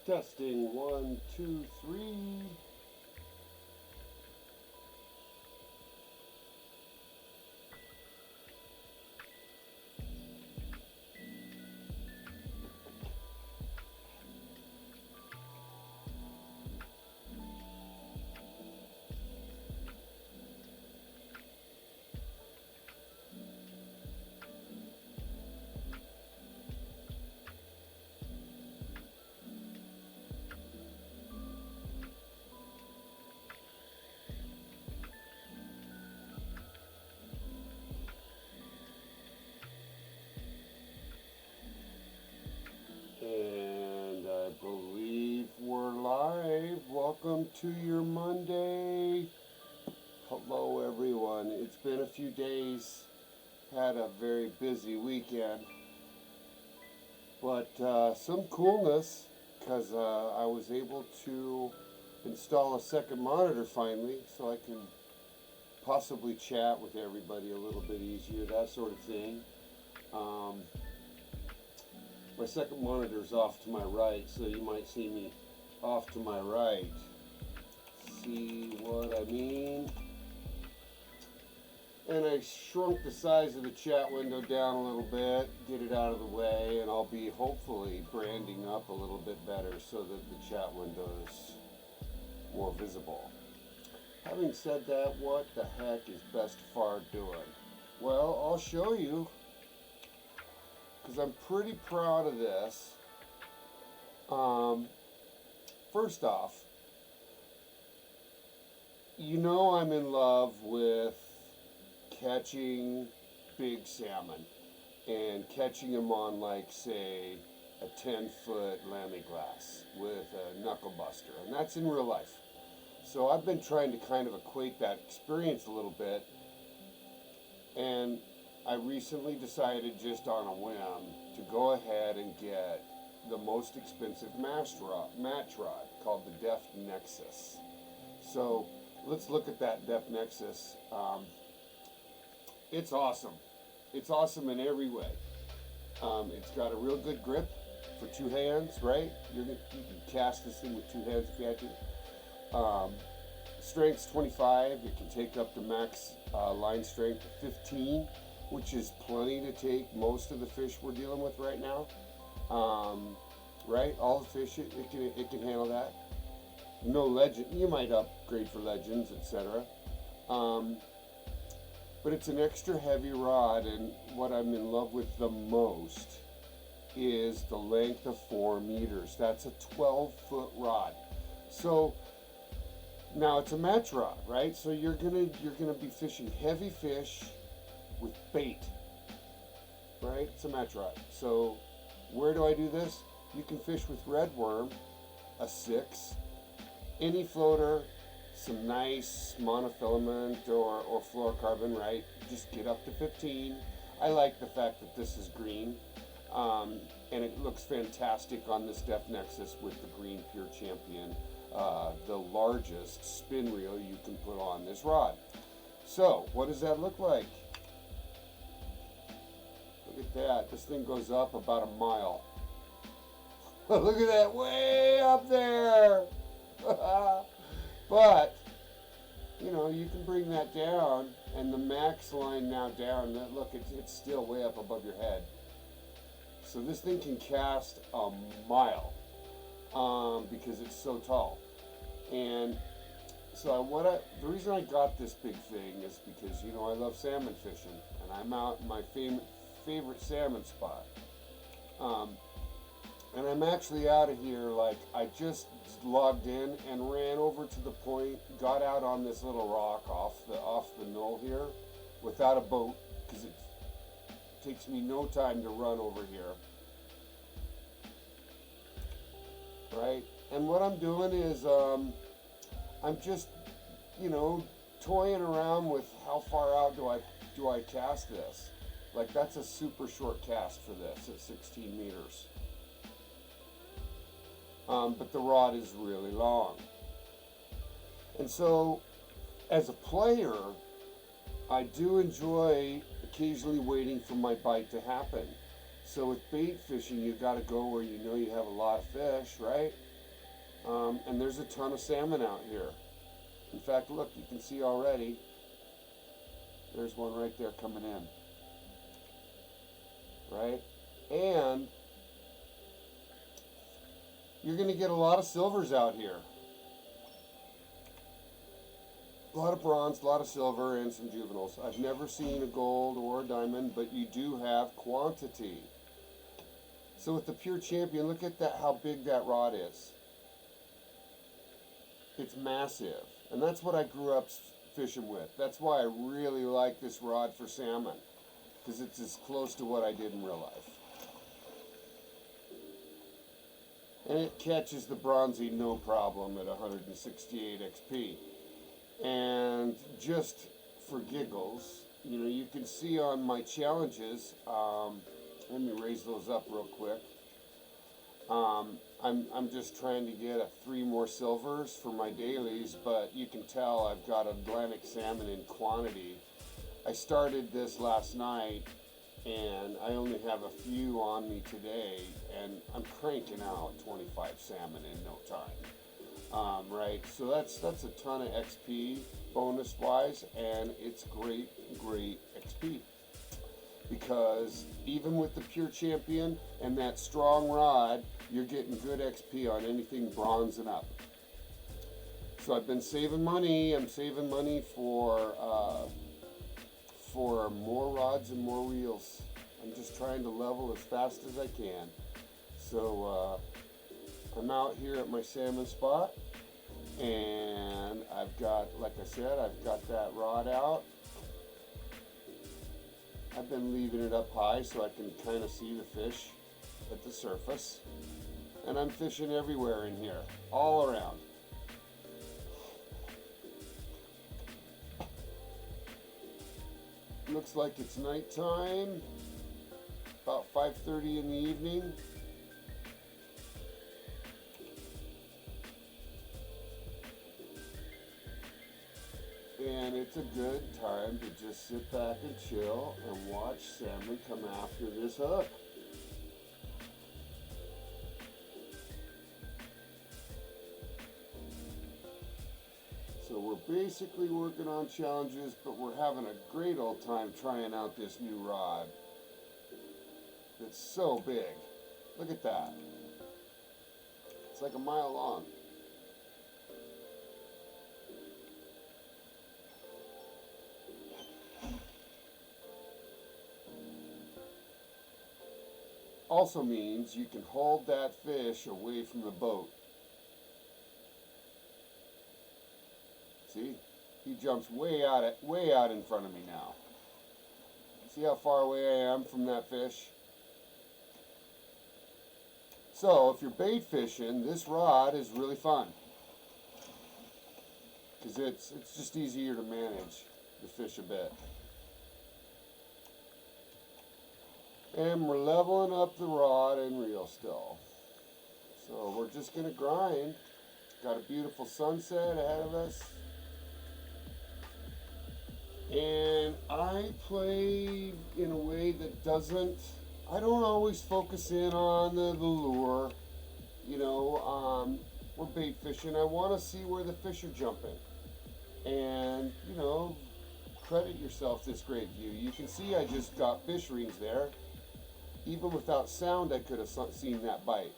Testing, 1, 2, 3. And I believe we're live. Welcome to your Monday. Hello, everyone. It's been a few days. Had a very busy weekend. But some coolness because I was able to install a second monitor finally so I can possibly chat with everybody a little bit easier, that sort of thing. My second monitor is off to my right, so you might see me off to my right. See what I mean? And I shrunk the size of the chat window down a little bit, get it out of the way, and I'll be hopefully branding up a little bit better so that the chat window is more visible. Having said that, what the heck is Best Far doing? Well, I'll show you, because I'm pretty proud of this. First off, you know I'm in love with catching big salmon and catching them on, like, say, a 10-foot lamiglass with a knuckle buster, and that's in real life. So I've been trying to kind of equate that experience a little bit, and I recently decided, just on a whim, to go ahead and get the most expensive match rod called the Def Nexus. So let's look at that Def Nexus. It's awesome. It's awesome in every way. It's got a real good grip for two hands, right? You can cast this thing with two hands if you had to. Strength's 25. It can take up to max line strength of 15, which is plenty to take most of the fish we're dealing with right now. Right? All the fish, it can handle that. No legend. You might upgrade for legends, etc. But it's an extra heavy rod, and what I'm in love with the most is the length of 4 meters. That's a 12-foot rod. So now it's a match rod, right? So you're gonna be fishing heavy fish with bait, right? It's a match rod. So where do I do this? You can fish with red worm, a 6, any floater, some nice monofilament or fluorocarbon, right? Just get up to 15. I like the fact that this is green, and it looks fantastic on this Def Nexus with the green Pure Champion, the largest spin reel you can put on this rod. So what does that look like? Look at that. This thing goes up about a mile. Look at that, way up there. But, you know, you can bring that down, and the max line now down, look, it's still way up above your head. So this thing can cast a mile because it's so tall. And so the reason I got this big thing is because, you know, I love salmon fishing, and I'm out in my favorite salmon spot. And I'm actually out of here, like, I just logged in and ran over to the point, got out on this little rock off the knoll here without a boat, because it takes me no time to run over here. Right? And what I'm doing is I'm just, you know, toying around with how far out do I cast this. Like, that's a super short cast for this at 16 meters. But the rod is really long. And so, as a player, I do enjoy occasionally waiting for my bite to happen. So with bait fishing, you got to go where you know you have a lot of fish, right? And there's a ton of salmon out here. In fact, look, you can see already, there's one right there coming in, right? And you're going to get a lot of silvers out here. A lot of bronze, a lot of silver, and some juveniles. I've never seen a gold or a diamond, but you do have quantity. So with the Pure Champion, look at that, how big that rod is. It's massive. And that's what I grew up fishing with. That's why I really like this rod for salmon, because it's as close to what I did in real life. And it catches the bronzy no problem at 168 XP. And just for giggles, you know, you can see on my challenges, let me raise those up real quick. I'm just trying to get 3 more silvers for my dailies, but you can tell I've got Atlantic salmon in quantity. I started this last night, and I only have a few on me today, and I'm cranking out 25 salmon in no time. Right, so that's a ton of XP bonus wise, and it's great XP, because even with the Pure Champion and that strong rod, you're getting good XP on anything bronze and up. So I've been saving money. I'm saving money for more rods and more reels. I'm just trying to level as fast as I can. So I'm out here at my salmon spot, and I've got, like I said, I've got that rod out. I've been leaving it up high so I can kind of see the fish at the surface. And I'm fishing everywhere in here, all around. Looks like it's nighttime, about 5:30 in the evening. And it's a good time to just sit back and chill and watch salmon come after this hook. So we're basically working on challenges, but we're having a great old time trying out this new rod. It's so big. Look at that. It's like a mile long. Also means you can hold that fish away from the boat. See? He jumps way out in front of me now. See how far away I am from that fish? So if you're bait fishing, this rod is really fun, because it's just easier to manage the fish a bit. And we're leveling up the rod and reel still. So we're just going to grind. Got a beautiful sunset ahead of us. And I play in a way that I don't always focus in on the lure. You know, we're bait fishing. I want to see where the fish are jumping. And, you know, credit yourself this great view. You can see I just got fish rings there. Even without sound, I could have seen that bite.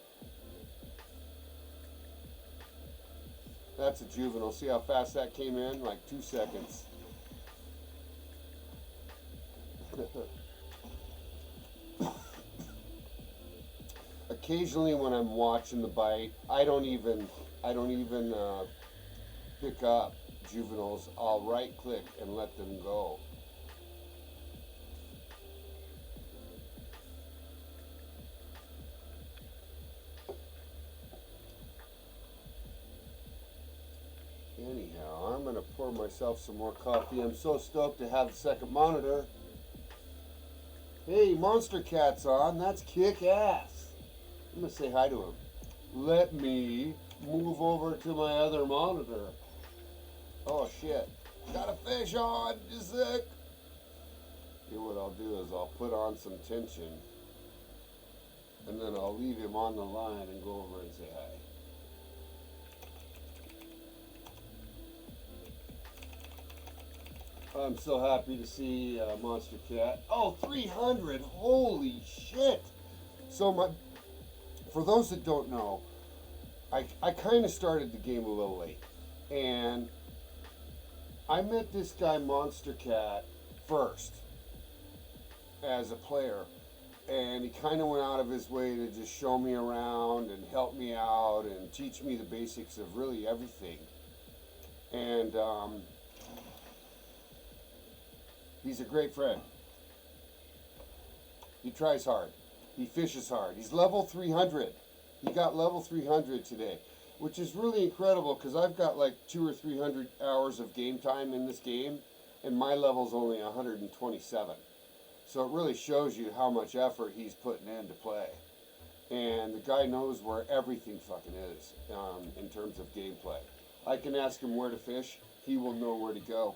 That's a juvenile. See how fast that came in? Like 2 seconds. Occasionally when I'm watching the bite, I don't even pick up juveniles. I'll right click and let them go. Anyhow, I'm going to pour myself some more coffee. I'm so stoked to have the second monitor. Hey, Monster Cat's on. That's kick-ass. I'm going to say hi to him. Let me move over to my other monitor. Oh, shit. Got a fish on. Just a sec. Here, what I'll do is I'll put on some tension, and then I'll leave him on the line and go over and say hi. I'm so happy to see Monster Cat. Oh, 300! Holy shit! So for those that don't know, I kind of started the game a little late, and I met this guy Monster Cat first as a player, and he kind of went out of his way to just show me around and help me out and teach me the basics of really everything. And he's a great friend. He tries hard. He fishes hard. He's level 300. He got level 300 today, which is really incredible because I've got like 200 or 300 hours of game time in this game, and my level's only 127. So it really shows you how much effort he's putting in to play. And the guy knows where everything fucking is in terms of gameplay. I can ask him where to fish. He will know where to go.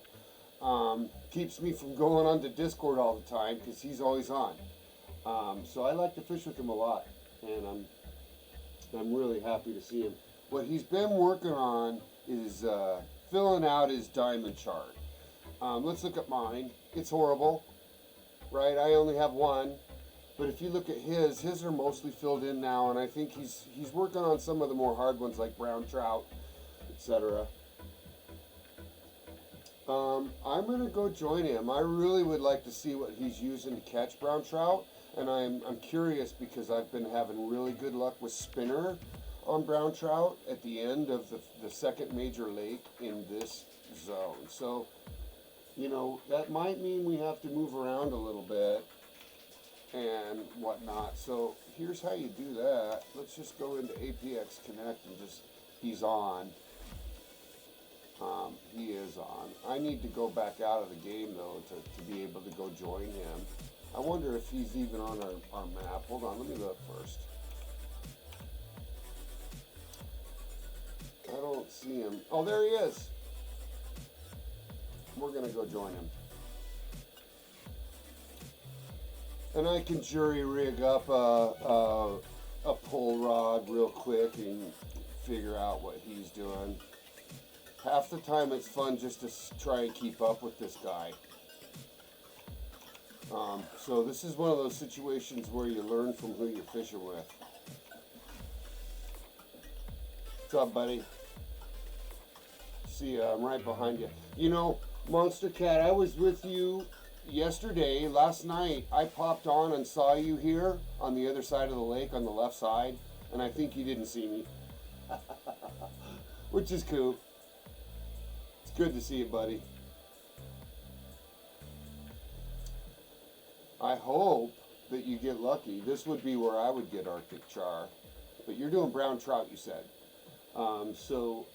Keeps me from going onto Discord all the time because he's always on. So I like to fish with him a lot, and I'm really happy to see him. What he's been working on is filling out his diamond chart. Let's look at mine. It's horrible, right? I only have one, but if you look at his are mostly filled in now, and I think he's working on some of the more hard ones like brown trout, etc. I'm gonna go join him. I really would like to see what he's using to catch brown trout, and I'm curious because I've been having really good luck with spinner on brown trout at the end of the second major lake in this zone. So, you know, that might mean we have to move around a little bit and whatnot. So here's how you do that. Let's just go into APX Connect and just, he's on. He is on. I need to go back out of the game though to be able to go join him. I wonder if he's even on our map. Hold on, let me look first. I don't see him. Oh, there he is. We're gonna go join him. And I can jury rig up a pull rod real quick and figure out what he's doing. Half the time it's fun just to try and keep up with this guy. So this is one of those situations where you learn from who you're fishing with. What's up, buddy? See ya, I'm right behind you. You know, Monster Cat, I was with you yesterday, last night. I popped on and saw you here on the other side of the lake on the left side, and I think you didn't see me. Which is cool. It's good to see you, buddy. I hope that you get lucky. This would be where I would get Arctic char. But you're doing brown trout, you said. So,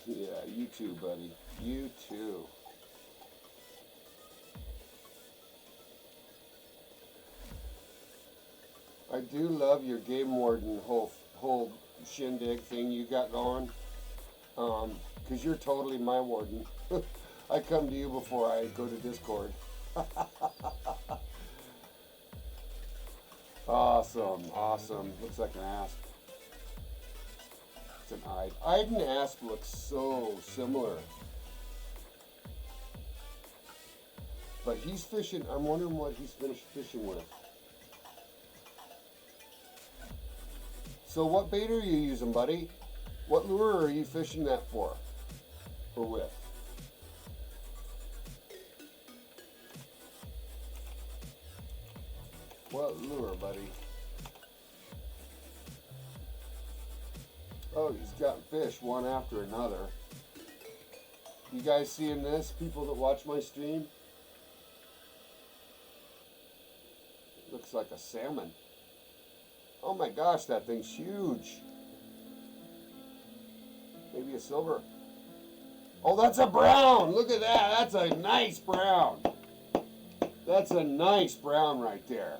yeah, you too, buddy. You too. I do love your game warden whole shindig thing you got going. Because you're totally my warden. I come to you before I go to Discord. Awesome, awesome. Looks like an asp. It's an eye. Ide and asp look so similar. But he's fishing. I'm wondering what he's finished fishing with. So what bait are you using, buddy? What lure are you fishing that for? Or with? What lure, buddy? Oh, he's got fish one after another. You guys seeing this? People that watch my stream? Looks like a salmon. Oh my gosh, that thing's huge. Maybe a silver. Oh, that's a brown. Look at that. That's a nice brown. That's a nice brown right there.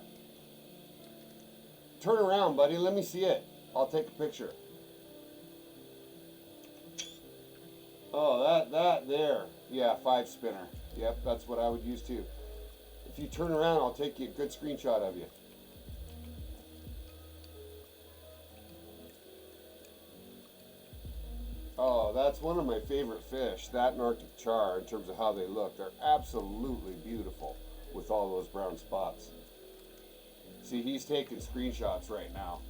Turn around, buddy. Let me see it. I'll take a picture. Oh, that there. Yeah, 5 spinner. Yep, that's what I would use too. If you turn around, I'll take you a good screenshot of you. Oh, that's one of my favorite fish. That and Arctic char, in terms of how they look, they're absolutely beautiful with all those brown spots. See, he's taking screenshots right now.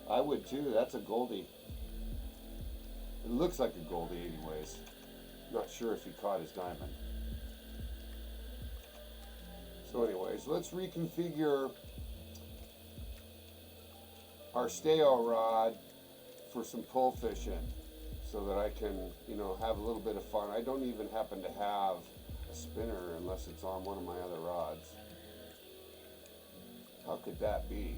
I would too. That's a goldie. It looks like a goldie anyways. Not sure if he caught his diamond. So anyways, let's reconfigure our stay-all rod for some pull fishing so that I can, have a little bit of fun. I don't even happen to have a spinner unless it's on one of my other rods. How could that be?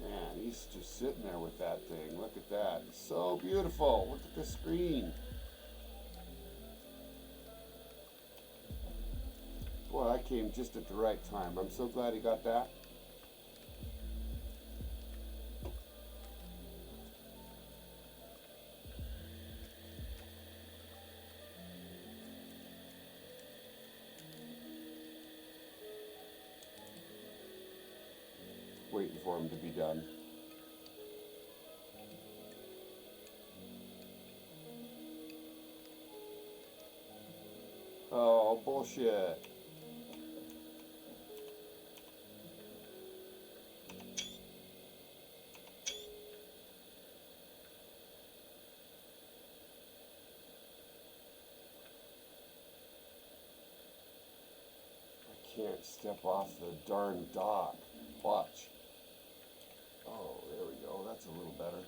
Man, he's just sitting there with that thing. Look at that. It's so beautiful. Look at the screen. Boy, I came just at the right time. I'm so glad he got that. Waiting for him to be done. Oh, bullshit. I can't step off the darn dock. Watch. Oh, there we go. That's a little better.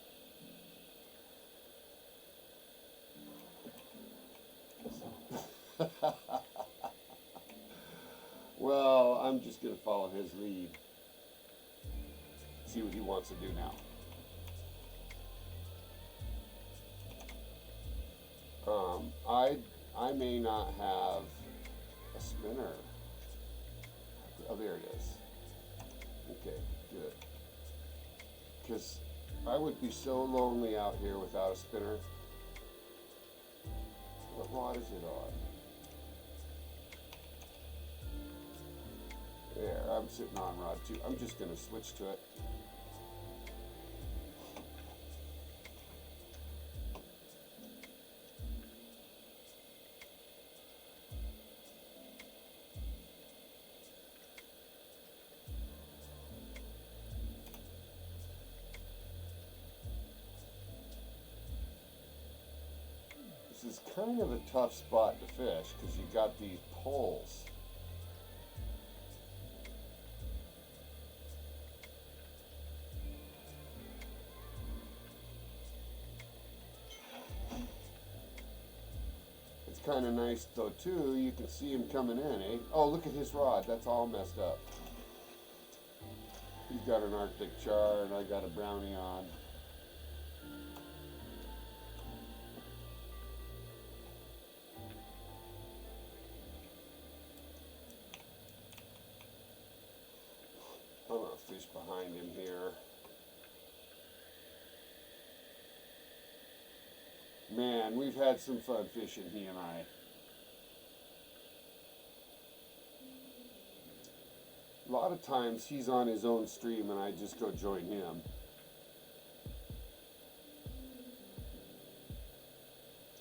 Well, I'm just going to follow his lead. See what he wants to do now. I may not have a spinner. Oh, there it is. Okay, good. Because I would be so lonely out here without a spinner. What rod is it on? There, I'm sitting on rod 2. I'm just going to switch to it. This is kind of a tough spot to fish because you got these poles. It's kind of nice though too, you can see him coming in, eh? Oh, look at his rod, that's all messed up. He's got an Arctic char and I got a brownie on. I'm gonna fish behind him here. Man, we've had some fun fishing, he and I. A lot of times he's on his own stream and I just go join him.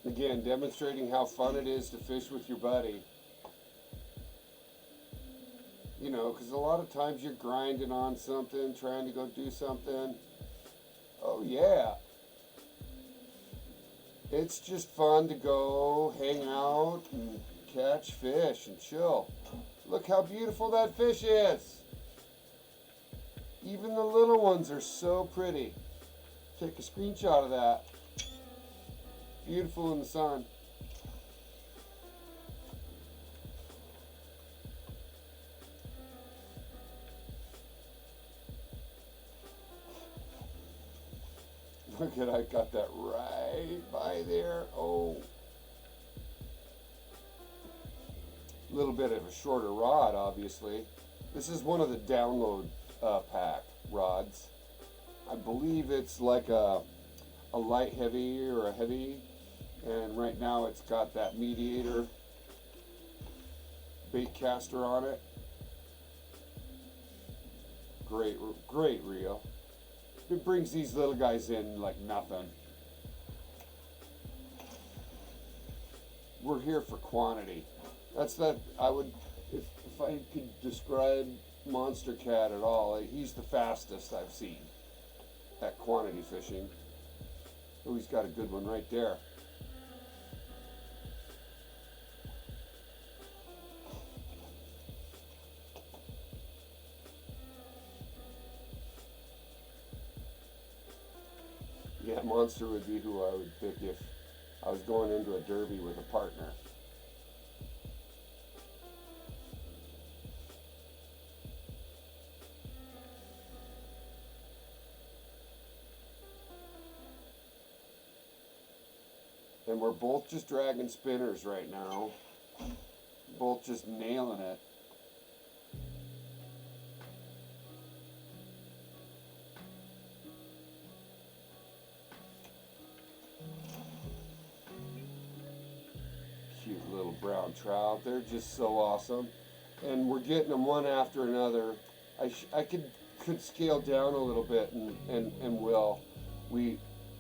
Again, demonstrating how fun it is to fish with your buddy. Because a lot of times you're grinding on something, trying to go do something. Oh yeah. It's just fun to go hang out and catch fish and chill. Look how beautiful that fish is. Even the little ones are so pretty. Take a screenshot of that. Beautiful in the sun. Look at, I got that right by there. Oh. A little bit of a shorter rod, obviously. This is one of the download pack rods. I believe it's like a light heavy or a heavy. And right now it's got that mediator bait caster on it. great, great reel. It brings these little guys in like nothing. We're here for quantity. That's that. I would, if I could describe Monster Cat at all, he's the fastest I've seen at quantity fishing. Oh, he's got a good one right there. Yeah, Monster would be who I would pick if I was going into a derby with a partner. And we're both just dragging spinners right now. Both just nailing it. Cute little brown trout. They're just so awesome. And we're getting them one after another. I could scale down a little bit and will.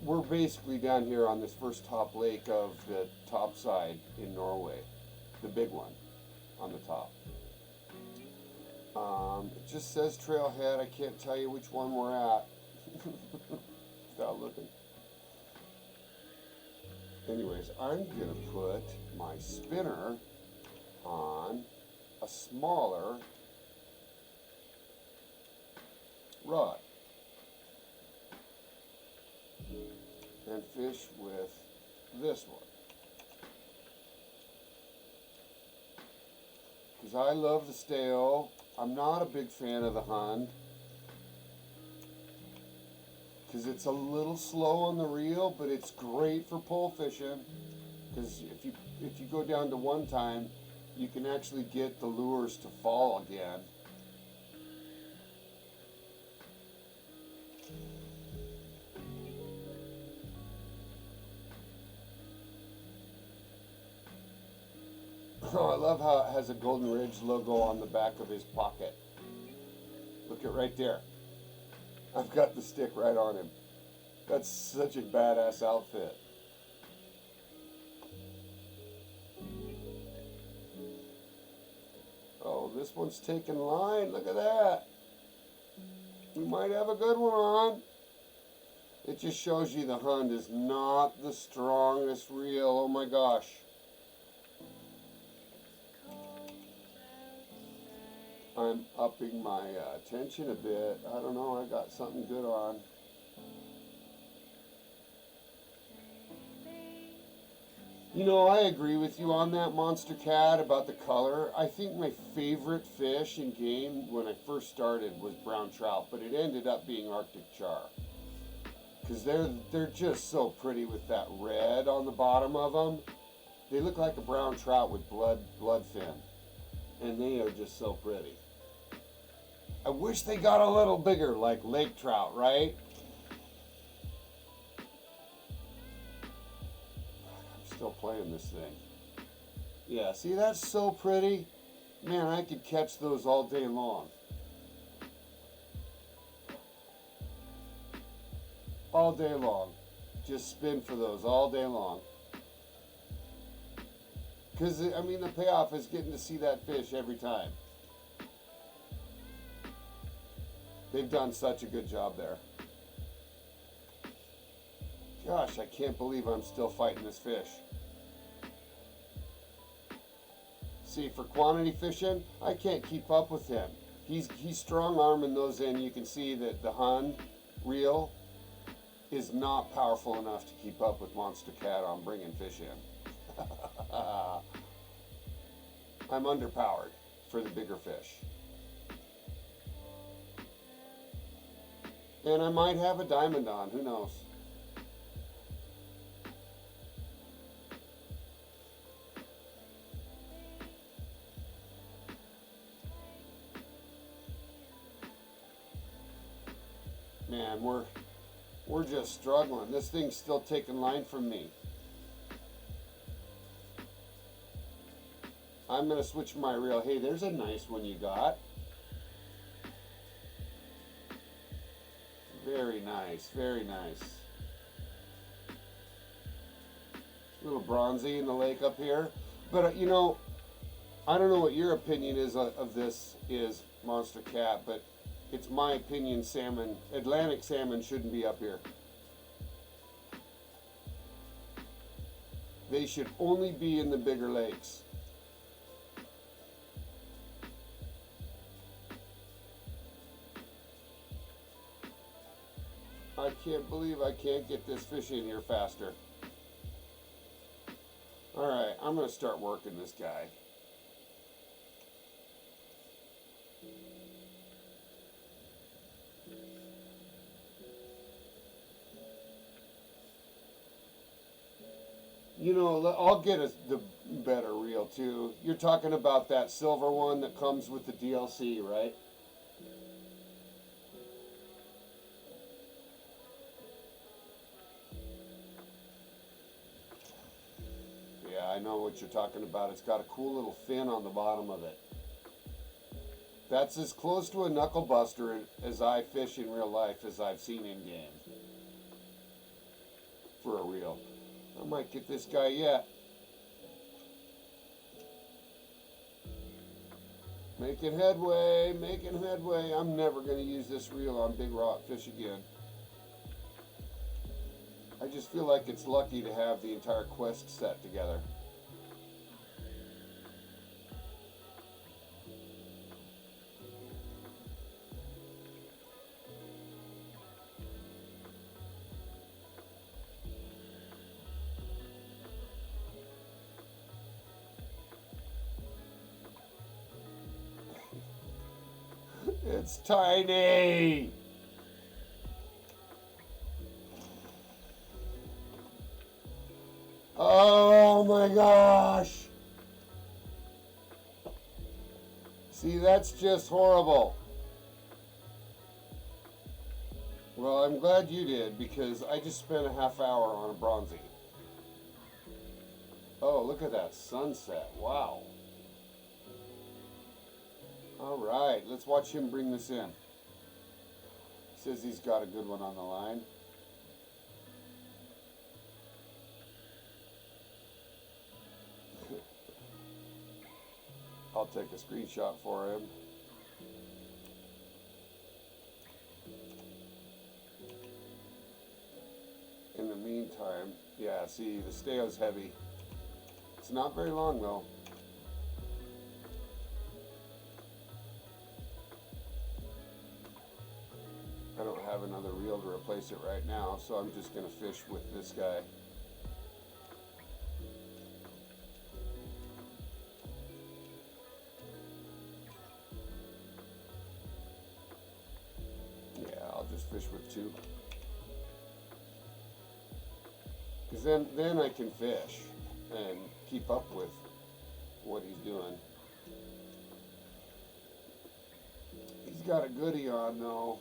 We're basically down here on this first top lake of the top side in Norway, the big one on the top. It just says trailhead. I can't tell you which one we're at without looking. Anyways, I'm gonna put my spinner on a smaller rod and fish with this one, because I love the stale. I'm not a big fan of the Hund because it's a little slow on the reel, but it's great for pole fishing, because if you go down to one time, you can actually get the lures to fall again. Oh, I love how it has a Golden Ridge logo on the back of his pocket. Look at right there. I've got the stick right on him. That's such a badass outfit. Oh, this one's taking line. Look at that. We might have a good one on. It just shows you the Hund is not the strongest reel. Oh my gosh. I'm upping my tension a bit. I don't know, I got something good on. You know, I agree with you on that, Monster Cat, about the color. I think my favorite fish in game when I first started was brown trout, but it ended up being Arctic char. Because they're just so pretty with that red on the bottom of them. They look like a brown trout with blood fin. And they are just so pretty. I wish they got a little bigger, like lake trout, right? I'm still playing this thing. Yeah, see, that's so pretty. Man, I could catch those all day long. All day long. Just spin for those all day long. Because, I mean, the payoff is getting to see that fish every time. They've done such a good job there. Gosh, I can't believe I'm still fighting this fish. See, for quantity fishing, I can't keep up with him. He's strong arming those in. You can see that the Hund reel is not powerful enough to keep up with Monster Cat on bringing fish in. I'm underpowered for the bigger fish. And I might have a diamond on, who knows? Man, we're just struggling. This thing's still taking line from me. I'm gonna switch my reel. Hey, there's a nice one you got. Very nice, very nice. A little bronzy in the lake up here. But you know, I don't know what your opinion is of this is, Monster Cat, but it's my opinion salmon, Atlantic salmon shouldn't be up here. They should only be in the bigger lakes. I can't believe I can't get this fish in here faster. Alright, I'm going to start working this guy. You know, I'll get the better reel too. You're talking about that silver one that comes with the DLC, right? Yeah, I know what you're talking about. It's got a cool little fin on the bottom of it. That's as close to a knuckle buster as I fish in real life as I've seen in game. For a reel. I might get this guy yet. Making headway, making headway. I'm never going to use this reel on big rockfish again. I just feel like it's lucky to have the entire quest set together. It's tiny! Oh my gosh! See, that's just horrible. Well, I'm glad you did, because I just spent a half hour on a bronzy. Oh, look at that sunset. Wow. Alright, let's watch him bring this in. Says he's got a good one on the line. I'll take a screenshot for him. In the meantime, yeah, see, the stale's heavy. It's not very long though. I don't have another reel to replace it right now, so I'm just going to fish with this guy. Yeah, I'll just fish with two. Because then I can fish and keep up with what he's doing. He's got a goodie on though.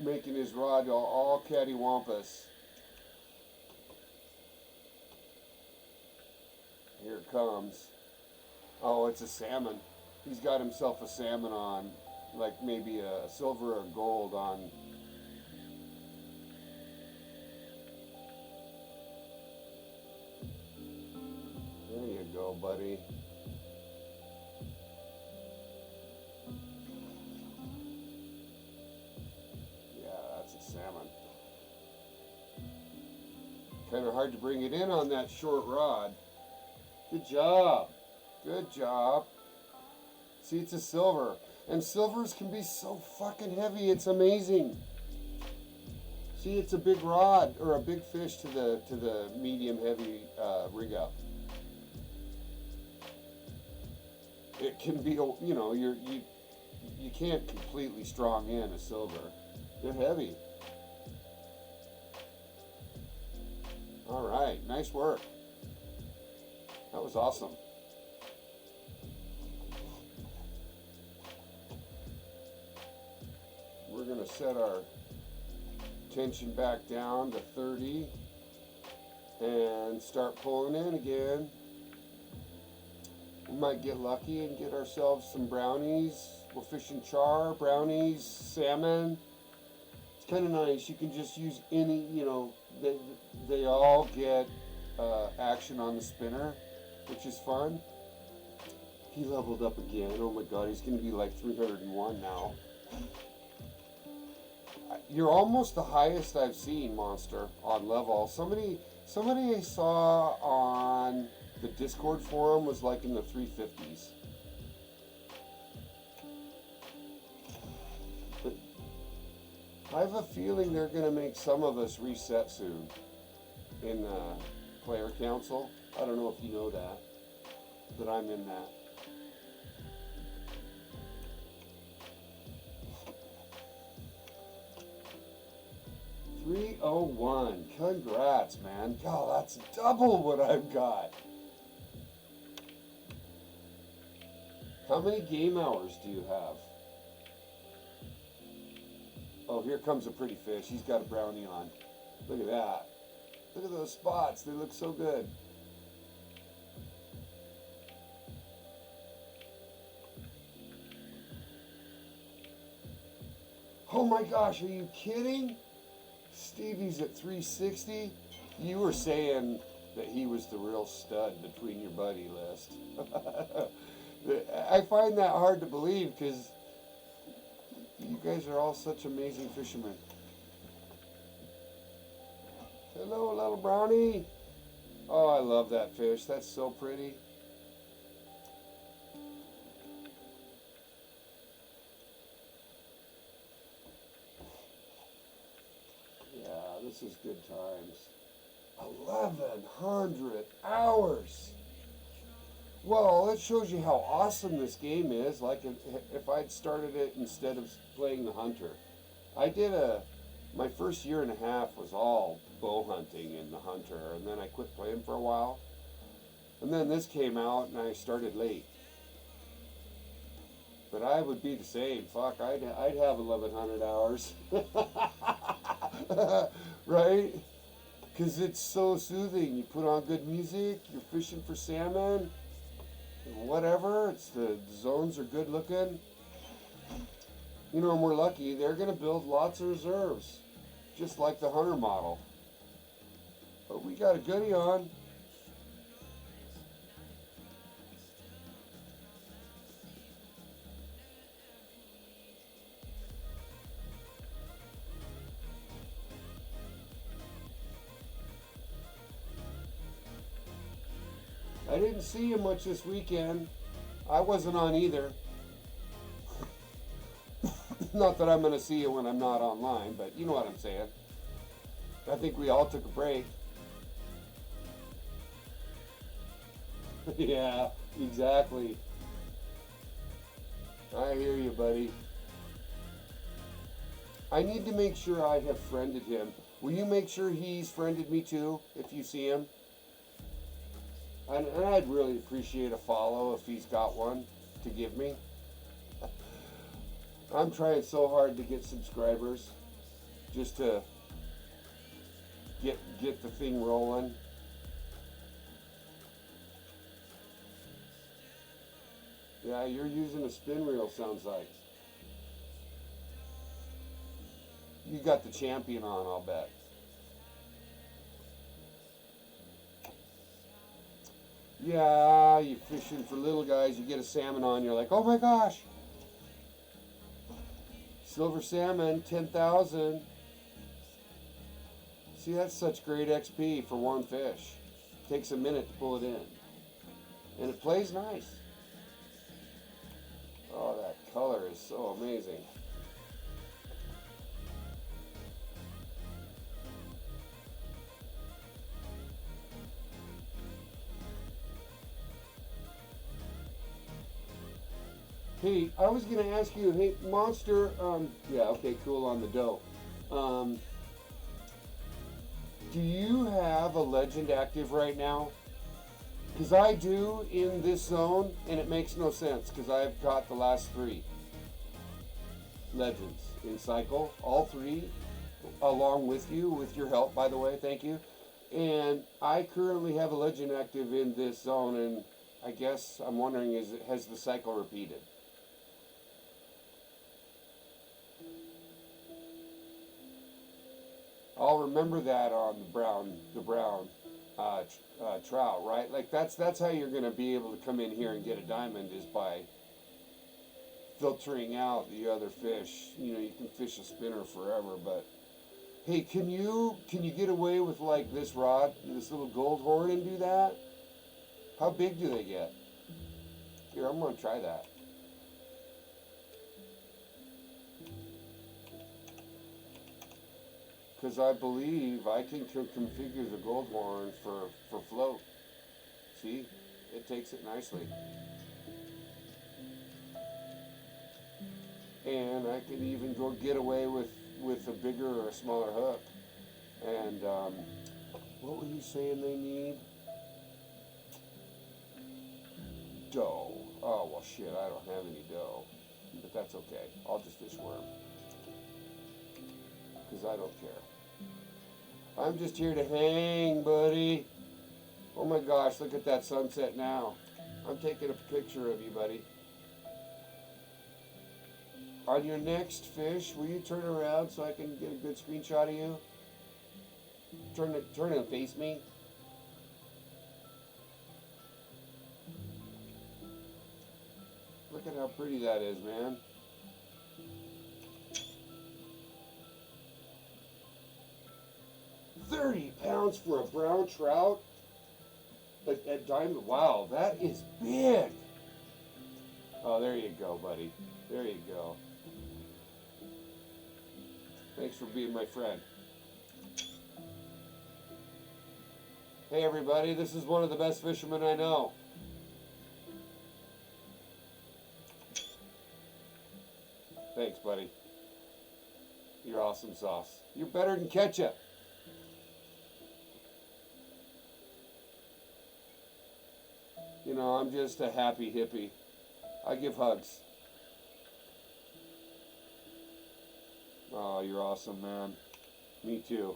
Making his rod all cattywampus. Here it comes. Oh, it's a salmon. He's got himself a salmon on, like maybe a silver or gold on. There you go, buddy. Salmon. Kind of hard to bring it in on that short rod. Good job. Good job. See, it's a silver. And silvers can be so fucking heavy. It's amazing. See, it's a big rod or a big fish to the medium heavy rig up. It can be, you know, you can't completely strong in a silver. They're heavy. All right, nice work. That was awesome. We're going to set our tension back down to 30 and start pulling in again. We might get lucky and get ourselves some brownies. We're fishing char, brownies, salmon. It's kind of nice. You can just use any, they all get action on the spinner, which is fun. He leveled up again. Oh my god, he's going to be like 301 now. You're almost the highest I've seen, Monster, on level. Somebody I saw on the Discord forum was like in the 350s. But I have a feeling they're going to make some of us reset soon in the player council. I don't know if you know that, but I'm in that. $301. Congrats, man. God, that's double what I've got. How many game hours do you have? Oh, here comes a pretty fish. He's got a brownie on. Look at that. Look at those spots. They look so good. Oh my gosh, are you kidding? Stevie's at 360. You were saying that he was the real stud between your buddy list. I find that hard to believe because you guys are all such amazing fishermen. Hello, little brownie. Oh, I love that fish. That's so pretty. This is good times. 1,100 hours. Well, that shows you how awesome this game is. Like if I'd started it instead of playing the hunter. I did my first year and a half was all bow hunting in the hunter, and then I quit playing for a while. And then this came out and I started late. But I would be the same. Fuck, I'd have 1,100 hours. Right? Because it's so soothing. You put on good music, you're fishing for salmon, whatever. The zones are good looking. And we're lucky. They're going to build lots of reserves, just like the hunter model. But we got a goodie on. I didn't see you much this weekend. I wasn't on either. Not that I'm going to see you when I'm not online, but you know what I'm saying. I think we all took a break. Yeah, exactly. I hear you, buddy. I need to make sure I have friended him. Will you make sure he's friended me too, if you see him? And I'd really appreciate a follow if he's got one to give me. I'm trying so hard to get subscribers just to get the thing rolling. Yeah, you're using a spin reel, sounds like. You got the champion on, I'll bet. Yeah, you're fishing for little guys, you get a salmon on, you're like, oh my gosh. Silver salmon, 10,000. See, that's such great XP for one fish. Takes a minute to pull it in. And it plays nice. Oh, that color is so amazing. Hey, I was going to ask you, hey, Monster, yeah, okay, cool on the dough. Do you have a legend active right now? Because I do in this zone, and it makes no sense, because I've got the last 3 legends in cycle, all 3, along with you, with your help, by the way, thank you. And I currently have a legend active in this zone, and I guess I'm wondering, has the cycle repeated? I'll remember that on the brown trout, right? Like that's how you're going to be able to come in here and get a diamond, is by filtering out the other fish. You know, you can fish a spinner forever, but hey, can you get away with like this rod, this little gold horn, and do that? How big do they get? Here, I'm gonna try that. Because I believe I can configure the gold horn for float. See, it takes it nicely. And I can even go get away with a bigger or a smaller hook. And what were you saying they need? Dough. Oh, well, shit, I don't have any dough. But that's okay. I'll just fish worm. Because I don't care. I'm just here to hang, buddy. Oh my gosh, look at that sunset now. I'm taking a picture of you, buddy. On your next fish, will you turn around so I can get a good screenshot of you? Turn and face me. Look at how pretty that is, man. £30 for a brown trout at Diamond. Wow, that is big. Oh, there you go, buddy. There you go. Thanks for being my friend. Hey everybody, this is one of the best fishermen I know. Thanks, buddy. You're awesome sauce. You're better than ketchup. You know, I'm just a happy hippie. I give hugs. Oh, you're awesome, man. Me too.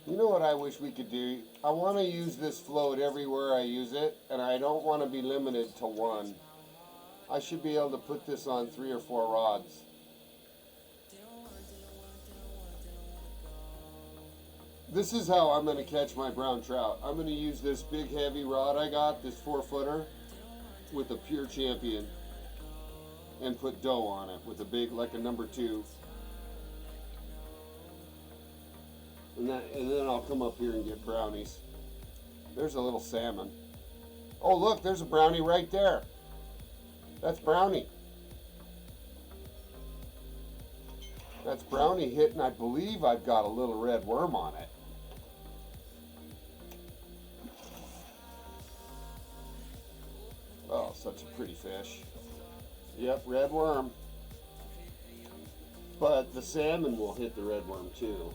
You know what I wish we could do? I want to use this float everywhere I use it, and I don't want to be limited to one. I should be able to put this on 3 or 4 rods. This is how I'm going to catch my brown trout. I'm going to use this big heavy rod I got, this 4-footer, with a pure champion, and put dough on it with a big, like a number 2. And then I'll come up here and get brownies. There's a little salmon. Oh, look, there's a brownie right there. That's brownie. That's brownie hit, and I believe I've got a little red worm on it. Oh, such a pretty fish. Yep, red worm. But the salmon will hit the red worm too.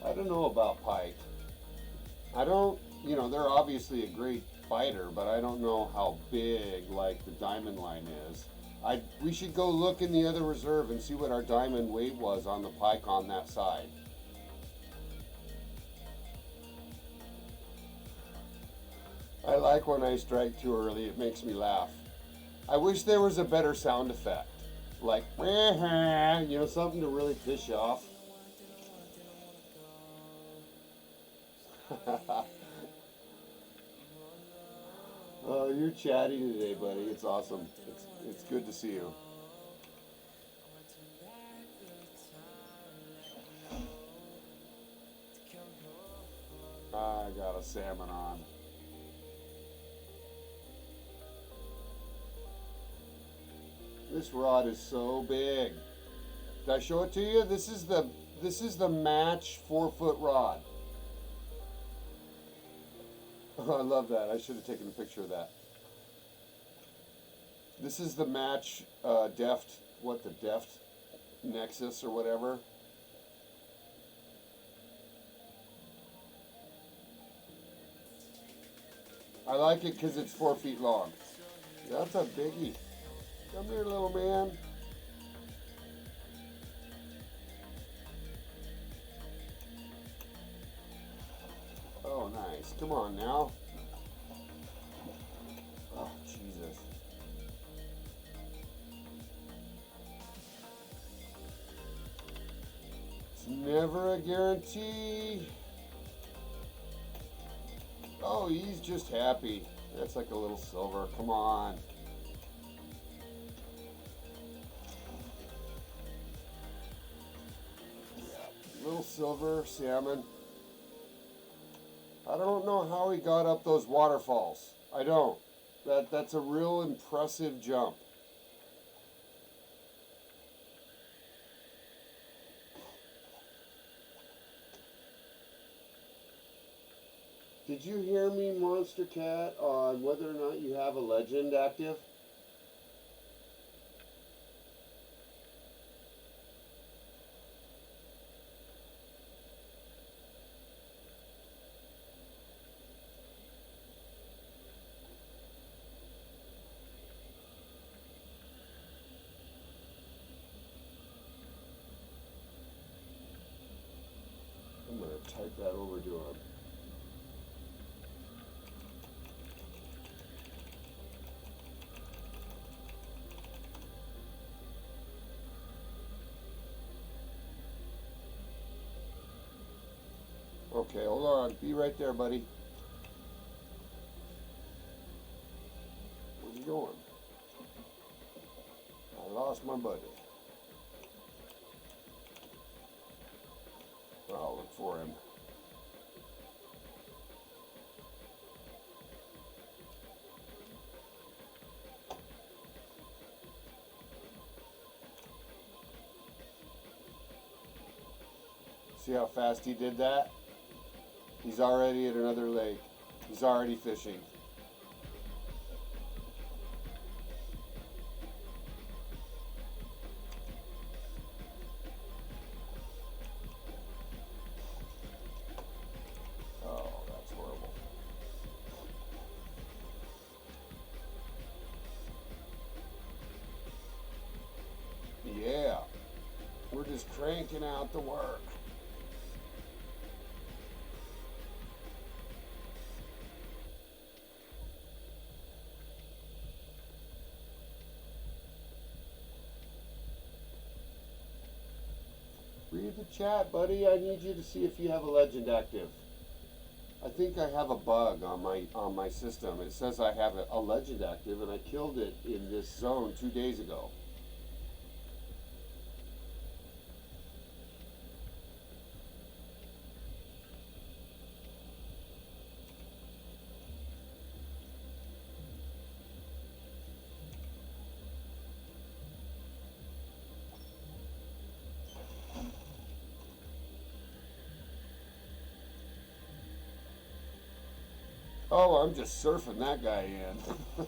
I don't know about pike. I don't, you know, they're obviously a great fighter, but I don't know how big, like, the diamond line is. We should go look in the other reserve and see what our diamond weight was on the pike on that side. I like when I strike too early, it makes me laugh. I wish there was a better sound effect, like, you know, something to really piss you off. Oh, you're chatty today, buddy. It's awesome. It's good to see you. I got a salmon on. This rod is so big. Did I show it to you? This This is the match 4-foot rod. Oh, I love that. I should have taken a picture of that. This is the match Deft Nexus or whatever. I like it because it's 4 feet long. That's a biggie. Come here, little man. Oh, nice. Come on now. Oh, Jesus. It's never a guarantee. Oh, he's just happy. That's like a little silver. Come on. Yeah, little silver salmon. I don't know how he got up those waterfalls. I don't. That's a real impressive jump. Did you hear me, Monster Cat, on whether or not you have a legend active? I'm going to type that over to him. Okay, hold on. Be right there, buddy. Where's he going? I lost my buddy. I'll look for him. See how fast he did that? He's already at another lake. He's already fishing. Oh, that's horrible. Yeah, we're just cranking out the work. Read the chat, buddy. I need you to see if you have a legend active. I think I have a bug on my system. It says I have a legend active, and I killed it in this zone 2 days ago. Oh, I'm just surfing that guy in.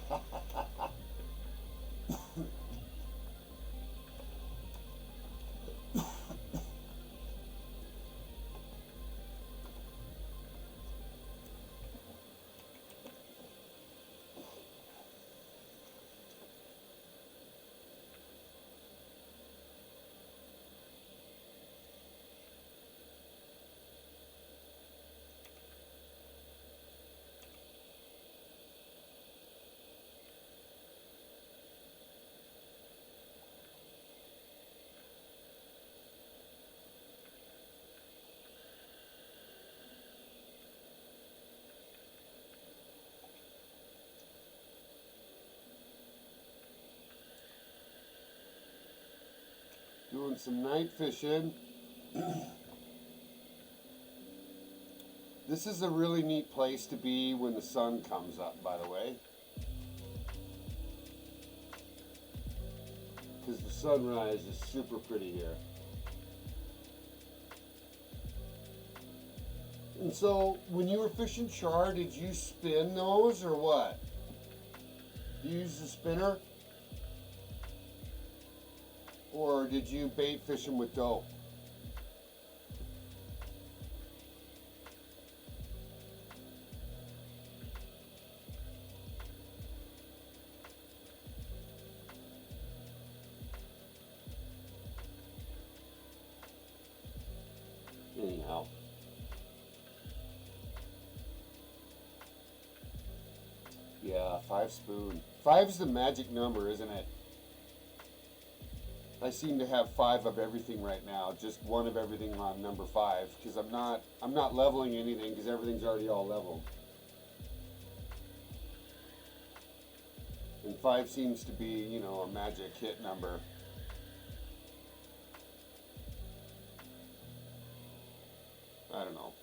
Doing some night fishing. This is a really neat place to be when the sun comes up, by the way. Because the sunrise is super pretty here. And so, when you were fishing char, did you spin those or what? Do you use the spinner? Or did you bait fish them with dope? Anyhow. Yeah, 5 spoon. 5's the magic number, isn't it? I seem to have 5 of everything right now, just 1 of everything on number 5, because I'm not leveling anything because everything's already all leveled. And 5 seems to be, you know, a magic hit number. I don't know.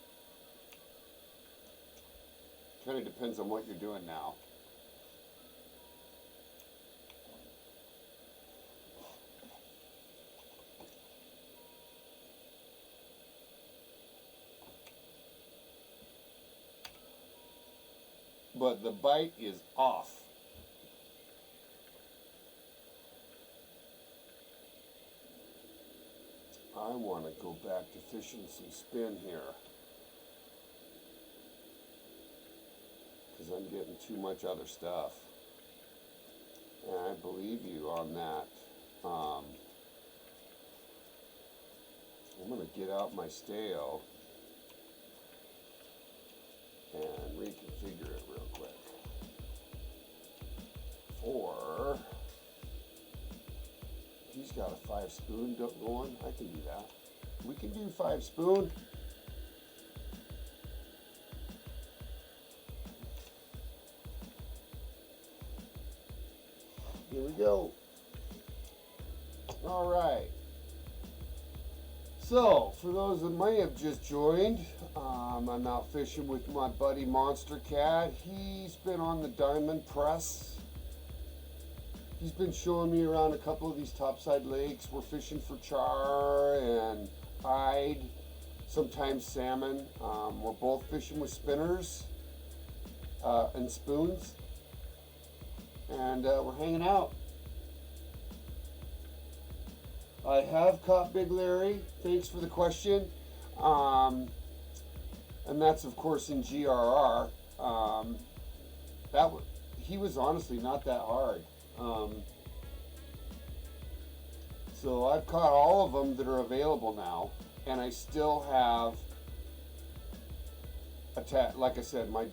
Kind of depends on what you're doing now. But the bite is off. I want to go back to fishing some spin here, because I'm getting too much other stuff. And I believe you on that. I'm going to get out my stale and reconfigure it real quick. For he's got a 5 spoon going. I can do that. We can do 5 spoon. Here we go. All right. So, for those that may have just joined, I'm out fishing with my buddy Monster Cat. He's been on the Diamond Press. He's been showing me around a couple of these topside lakes. We're fishing for char and hide, sometimes salmon. We're both fishing with spinners and spoons, and we're hanging out. I have caught Big Larry. Thanks for the question. And that's of course in GRR. He was honestly not that hard. So I've caught all of them that are available now, and I still have a tag. Like I said, my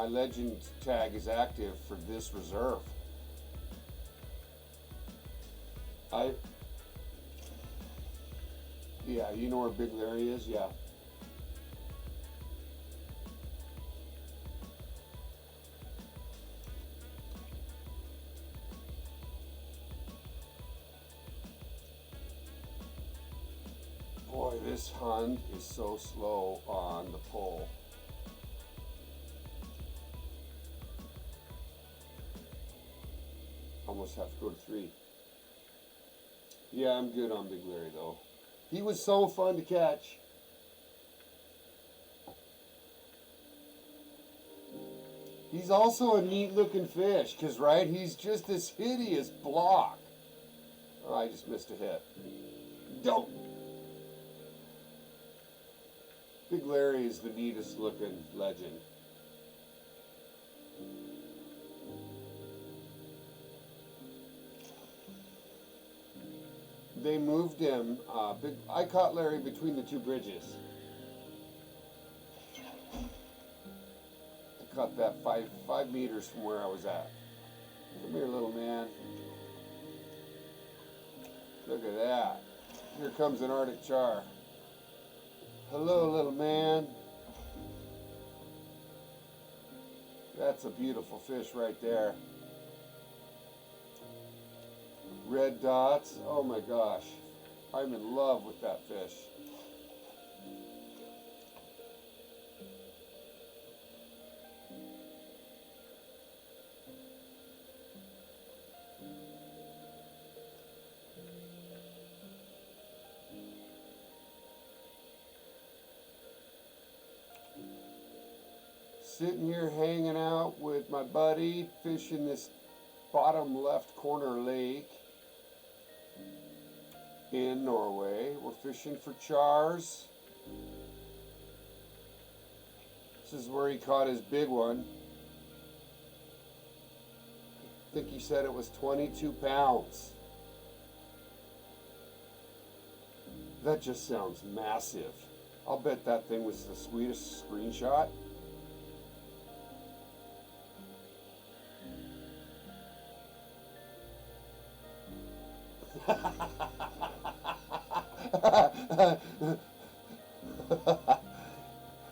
legend tag is active for this reserve. Yeah, you know where Big Larry is? Yeah. Boy, this hunt is so slow on the pole. Almost have to go to 3. Yeah, I'm good on Big Larry though. He was so fun to catch. He's also a neat looking fish, because right, he's just this hideous block. Oh, I just missed a hit. Don't. Big Larry is the neatest looking legend. They moved him. I caught Larry between the 2 bridges. I caught that 5 meters from where I was at. Come here, little man. Look at that. Here comes an Arctic char. Hello, little man. That's a beautiful fish right there. Red dots. Oh my gosh. I'm in love with that fish. sitting here hanging out with my buddy, fishing this bottom left corner lake in Norway. We're fishing for chars. This is where he caught his big one. I think he said it was 22 pounds. That just sounds massive. I'll bet that thing was the sweetest screenshot.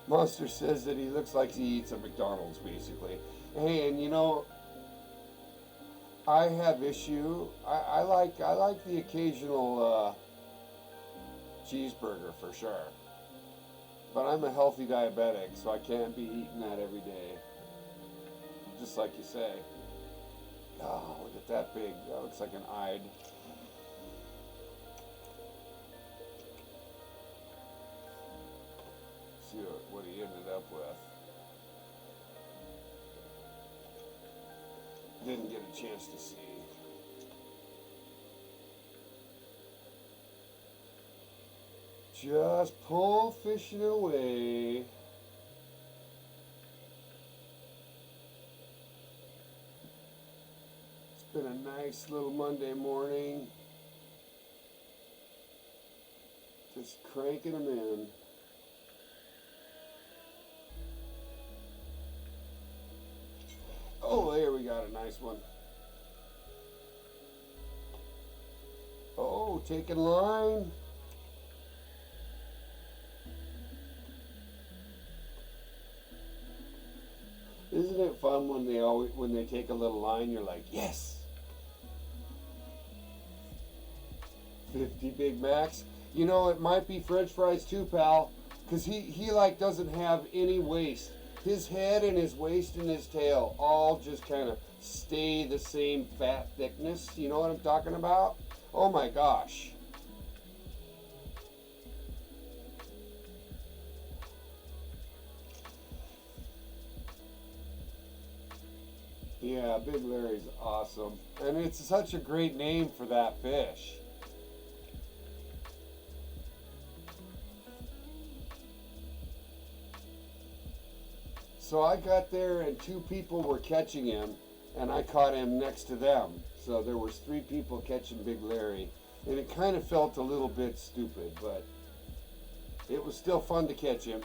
Monster says that he looks like he eats at McDonald's, basically. Hey, and you know, I have issue. I like the occasional cheeseburger for sure, but I'm a healthy diabetic, so I can't be eating that every day. Just like you say. Oh, look at that big. That looks like an eyed. See what he ended up with. Didn't get a chance to see. Just pull fishing away. It's been a nice little Monday morning. Just cranking them in. Oh, there we got a nice one. Oh, taking line. Isn't it fun when they take a little line, you're like, yes. 50 Big Macs. You know, it might be French fries too, pal, because he like doesn't have any waist. His head and his waist and his tail all just kind of stay the same fat thickness. You know what I'm talking about? Oh my gosh. Yeah, Big Larry's awesome. And it's such a great name for that fish. So I got there and 2 people were catching him, and I caught him next to them. So there was 3 people catching Big Larry, and it kind of felt a little bit stupid, but it was still fun to catch him.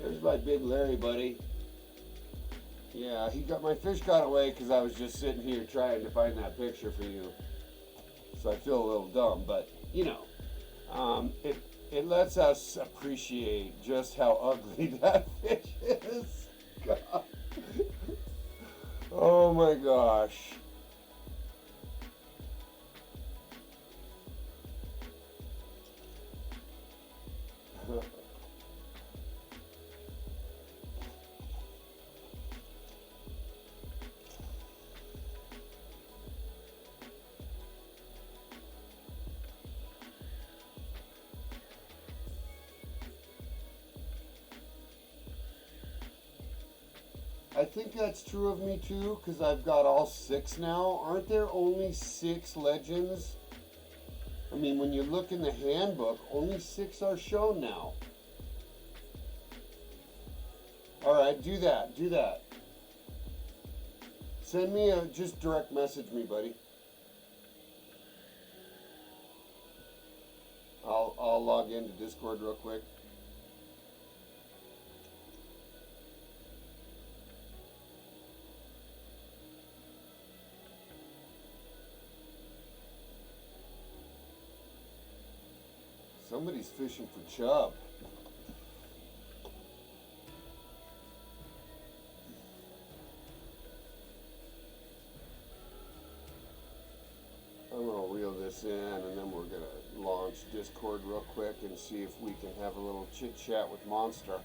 There's my Big Larry, buddy. Yeah, my fish got away because I was just sitting here trying to find that picture for you. So I feel a little dumb, but you know, it lets us appreciate just how ugly that fish is. God. Oh my gosh. I think that's true of me too, because I've got all 6 now. Aren't there only 6 legends? I mean, when you look in the handbook, only 6 are shown now. Alright, do that, do that. Send me just direct message me, buddy. I'll log into Discord real quick. Somebody's fishing for chub. I'm gonna reel this in and then we're gonna launch Discord real quick and see if we can have a little chit chat with Monster.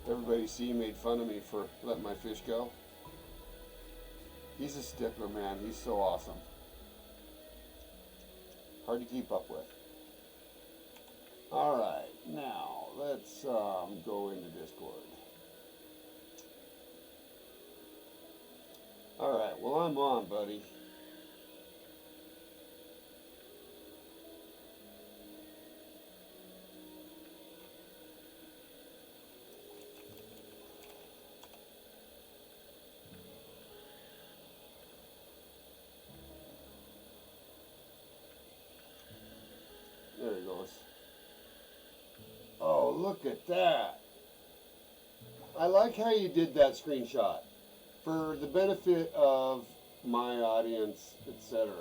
Everybody see made fun of me for letting my fish go. He's a stickler, man. He's so awesome. Hard to keep up with. Alright, now let's go into Discord. Alright, well I'm on, buddy. There he goes. Oh, look at that. I like how you did that screenshot. For the benefit of my audience, etc.,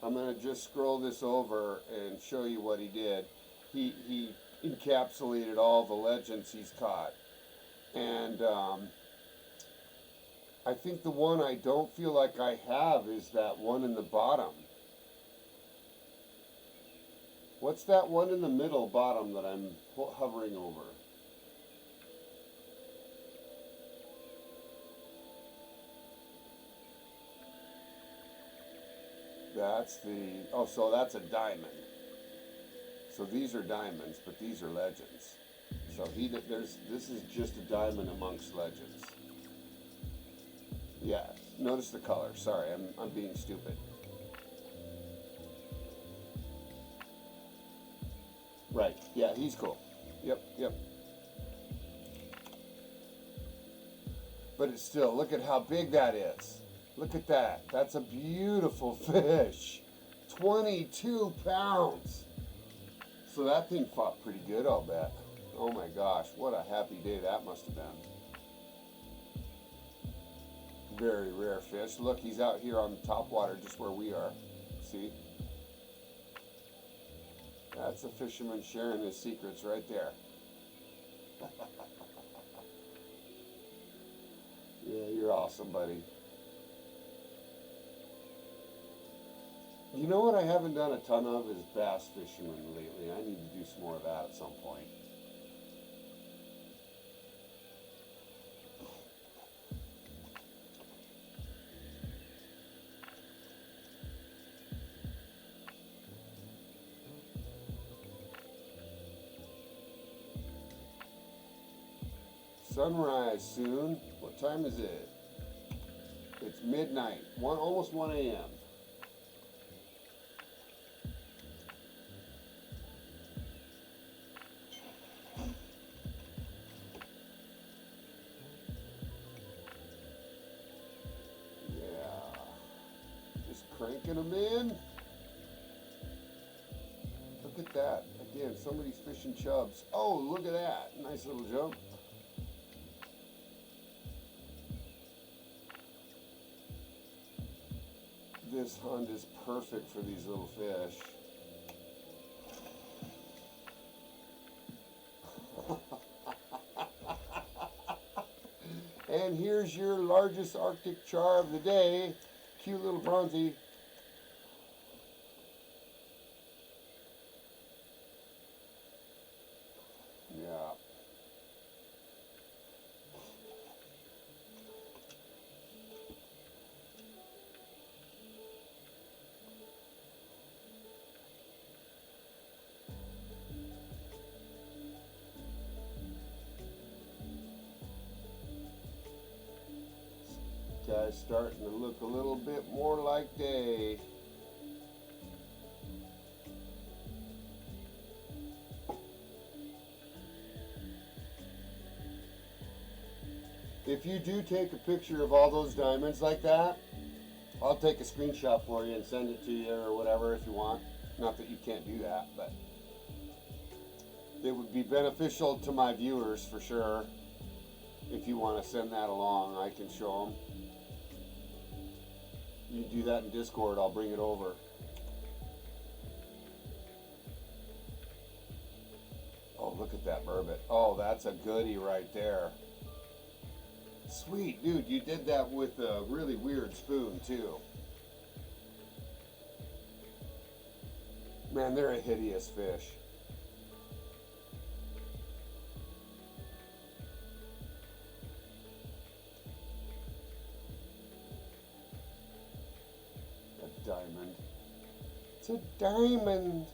I'm going to just scroll this over and show you what he did. He encapsulated all the legends he's caught. And I think the one I don't feel like I have is that one in the bottom. What's that one in the middle bottom that I'm hovering over? That's the, oh, so that's a diamond. So these are diamonds, but these are legends. So this is just a diamond amongst legends. Yeah, notice the color. Sorry, I'm being stupid. Right, yeah, he's cool. Yep. But it's still, look at how big that is. Look at that. That's a beautiful fish. 22 pounds. So that thing fought pretty good, I'll bet. Oh my gosh, what a happy day that must have been. Very rare fish. Look, he's out here on the top water just where we are. See? That's a fisherman sharing his secrets right there. Yeah, you're awesome, buddy. You know what I haven't done a ton of is bass fishermen lately. I need to do some more of that at some point. Sunrise soon. What time is it? It's midnight. Almost 1 a.m. Cranking them in. Look at that. Again, somebody's fishing chubs. Oh, look at that. Nice little jump. this hunt is perfect for these little fish. And here's your largest Arctic char of the day. Cute little bronzy. Yeah. Guy's starting to look a little bit more like day. If you do take a picture of all those diamonds like that, I'll take a screenshot for you and send it to you or whatever if you want. Not that you can't do that, but it would be beneficial to my viewers for sure. If you want to send that along, I can show them. You do that in Discord, I'll bring it over. Oh, look at that burbot. Oh, that's a goodie right there. Sweet, dude, you did that with a really weird spoon too. Man, they're a hideous fish. Diamond. It's a diamond.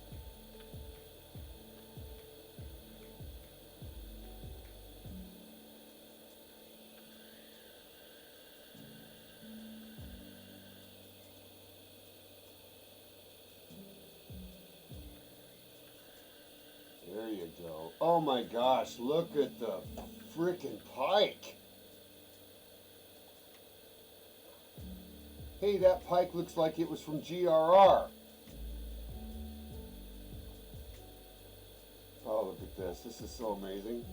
There you go. Oh my gosh, look at the frickin' pike. Hey, that pike looks like it was from GRR. Oh, look at this. This is so amazing.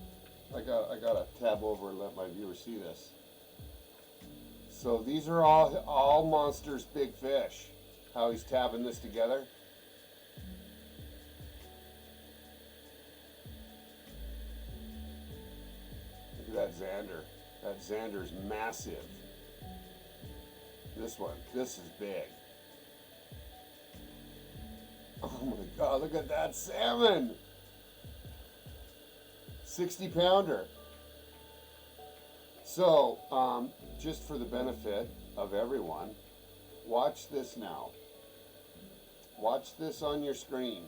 I gotta tab over and let my viewers see this. So these are all Monsters big fish. How he's tabbing this together. Look at that Xander. That Xander's massive. This one, this is big. Oh my God, look at that salmon. 60 pounder. So, just for the benefit of everyone, watch this now. Watch this on your screen.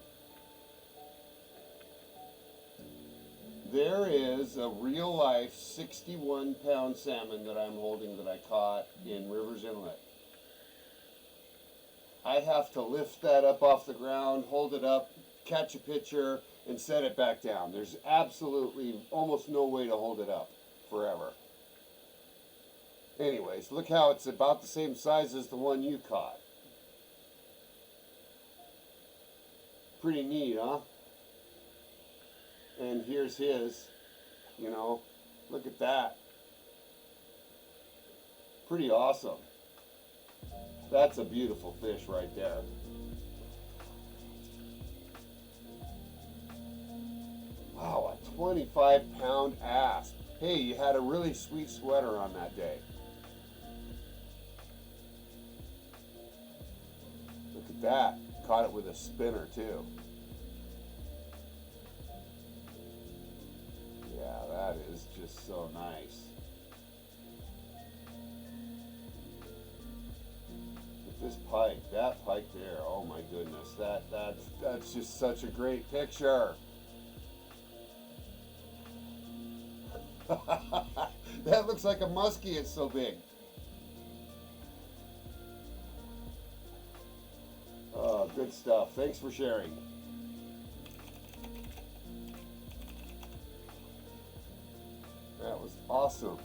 There is a real life 61 pound salmon that I'm holding that I caught in Rivers Inlet. I have to lift that up off the ground, hold it up, catch a picture, and set it back down. There's absolutely almost no way to hold it up forever. Anyways, look how it's about the same size as the one you caught. Pretty neat, huh? And here's his, you know, look at that. Pretty awesome. That's a beautiful fish right there. Wow, a 25 pound asp. Hey, you had a really sweet sweater on that day. Look at that. Caught it with a spinner too. Yeah, that is just so nice. Look at this pike, that pike there, oh my goodness, that's just such a great picture. That looks like a muskie, it's so big. Oh, good stuff. Thanks for sharing. That was awesome.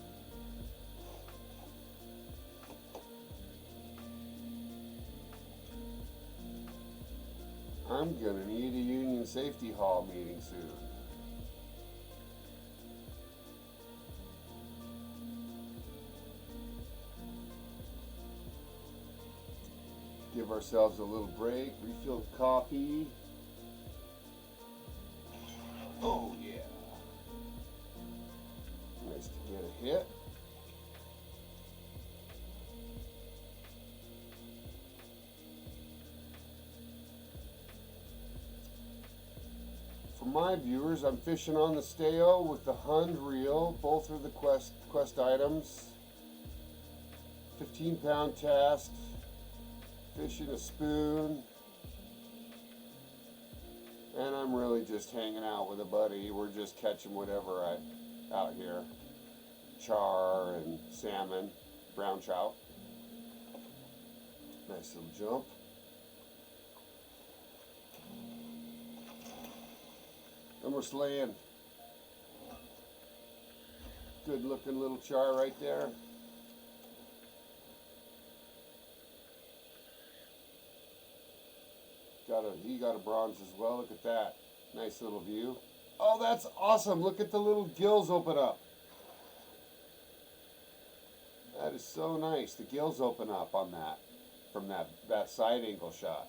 I'm gonna need a Union Safety Hall meeting soon. ourselves a little break, refill coffee. Oh yeah. Nice to get a hit. For my viewers, I'm fishing on the Steo with the Hund reel. Both are the quest items. 15-pound test. Fishing a spoon. And I'm really just hanging out with a buddy. We're just catching whatever out here. Char and salmon, brown trout. Nice little jump. And we're slaying. Good looking little char right there. He got a bronze as well. Look at that. Nice little view. Oh, that's awesome. Look at the little gills open up. That is so nice. The gills open up on that from that side angle shot.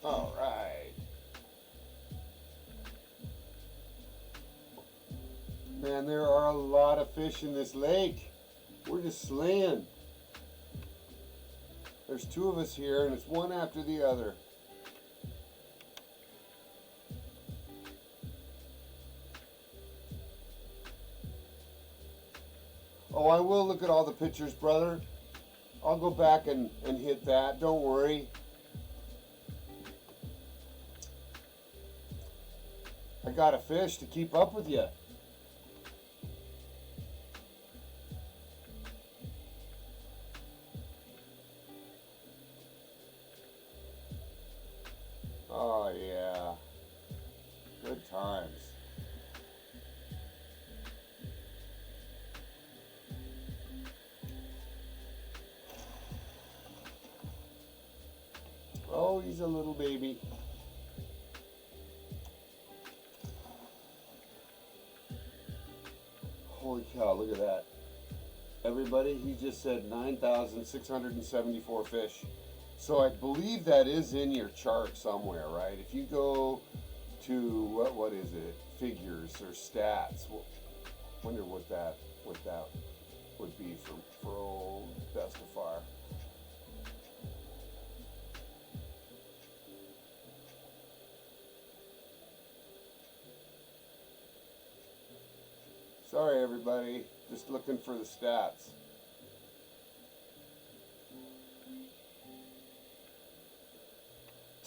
All right. Man, there are a lot of fish in this lake. We're just slaying. There's two of us here, and it's one after the other. Oh, I will look at all the pictures, brother. I'll go back and hit that. Don't worry. I got a fish to keep up with you. Oh yeah, good times. Oh, he's a little baby. Holy cow, look at that. Everybody, he just said 9,674 fish. So I believe that is in your chart somewhere, right? If you go to, what is it, figures or stats, wonder what that would be for old Bestafar. Sorry everybody, just looking for the stats.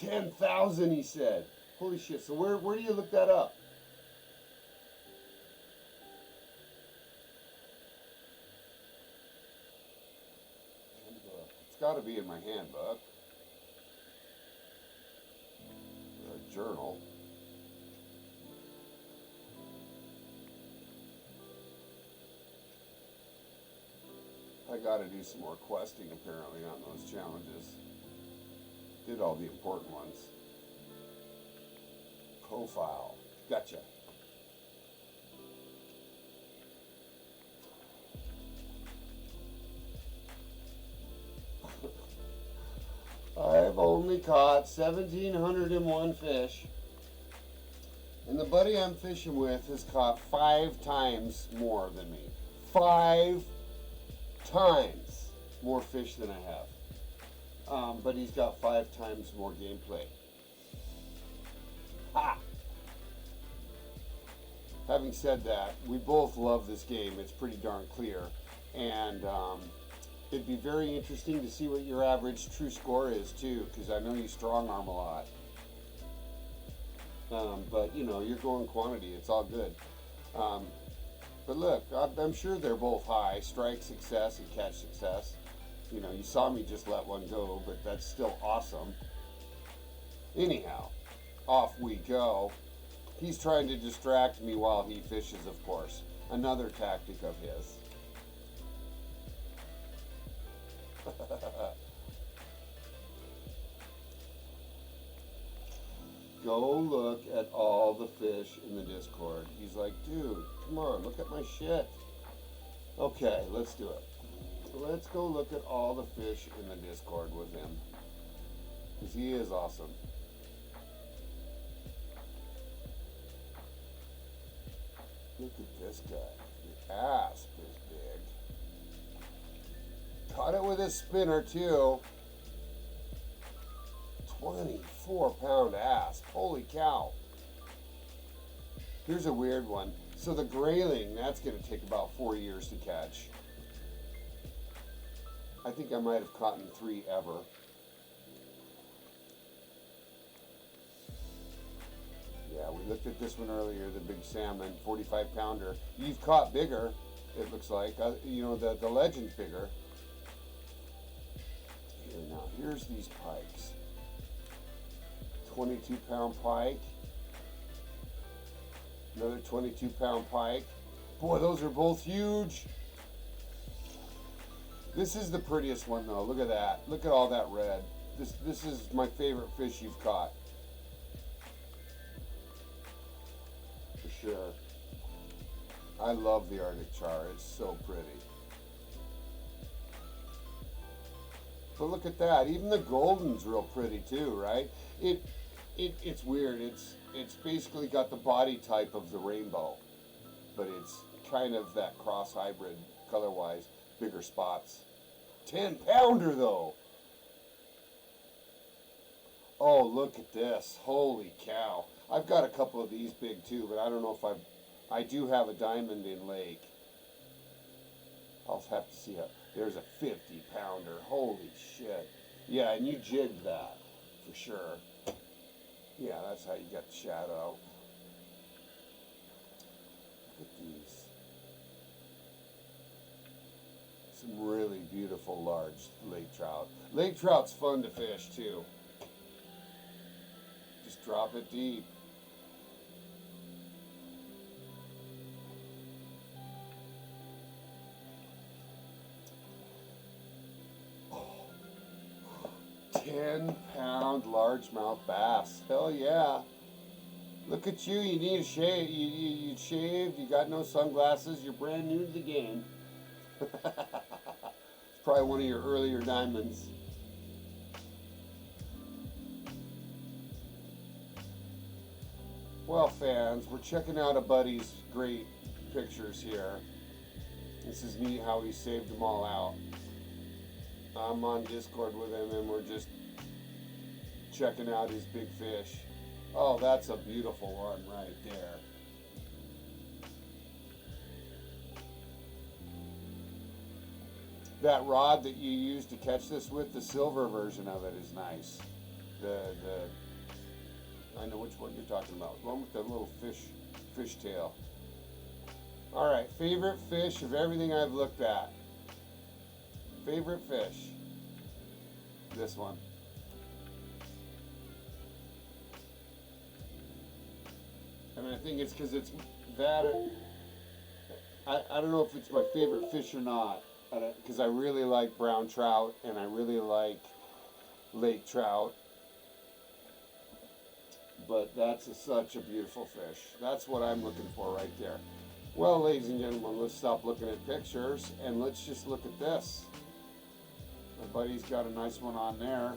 $10,000 he said. Holy shit, so where do you look that up? Handbook. It's got to be in my handbook. Or a journal. I got to do some more questing apparently on those challenges. Did all the important ones. Profile. Gotcha. I've only caught 1,701 fish. And the buddy I'm fishing with has caught 5 times more than me. 5 times more fish than I have. But he's got 5 times more gameplay. Ha! Having said that, we both love this game. It's pretty darn clear. And it'd be very interesting to see what your average true score is too, because I know you strong arm a lot. But you know, you're going quantity. It's all good. But look, I'm sure they're both high. Strike success and catch success. You know, you saw me just let one go, but that's still awesome. Anyhow, off we go. He's trying to distract me while he fishes, of course. Another tactic of his. Go look at all the fish in the Discord. He's like, dude, come on, look at my shit. Okay, let's do it. Let's go look at all the fish in the Discord with him. Because he is awesome. Look at this guy. The asp is big. Caught it with his spinner too. 24-pound asp. Holy cow. Here's a weird one. So the grayling, that's going to take about 4 years to catch. I think I might have caught 3 ever. Yeah, we looked at this one earlier, the big salmon, 45-pounder. You've caught bigger, it looks like. You know, the legend's bigger. Here, now, here's these pikes. 22-pound pike. Another 22-pound pike. Boy, those are both huge. This is the prettiest one though. Look at that. Look at all that red. This is my favorite fish you've caught. For sure. I love the Arctic char. It's so pretty. But look at that. Even the golden's real pretty too, right? It's weird. It's basically got the body type of the rainbow, but it's kind of that cross hybrid color-wise, bigger spots. 10-pounder though. Oh, look at this. Holy cow. I've got a couple of these big too, but I don't know if I do have a diamond in lake. I'll have to see how. There's a 50-pounder. Holy shit. Yeah, and you jigged that for sure. Yeah, that's how you got the shadow. Look at these. Some really beautiful large lake trout. Lake trout's fun to fish too. Just drop it deep. Oh. 10-pound largemouth bass. Hell yeah. Look at you. You need a shave. You shaved. You got no sunglasses. You're brand new to the game. It's probably one of your earlier diamonds. Well, fans, we're checking out a buddy's great pictures here. This is neat how he saved them all out. I'm on Discord with him and we're just checking out his big fish. Oh, that's a beautiful one right there. That rod that you used to catch this with, the silver version of it is nice. I know which one you're talking about. The one with the little fish tail. All right, favorite fish of everything I've looked at. Favorite fish. This one. And I think it's because it's that. I don't know if it's my favorite fish or not. Because I really like brown trout and I really like lake trout. But that's such a beautiful fish. That's what I'm looking for right there. Well, ladies and gentlemen, let's stop looking at pictures and let's just look at this. My buddy's got a nice one on there.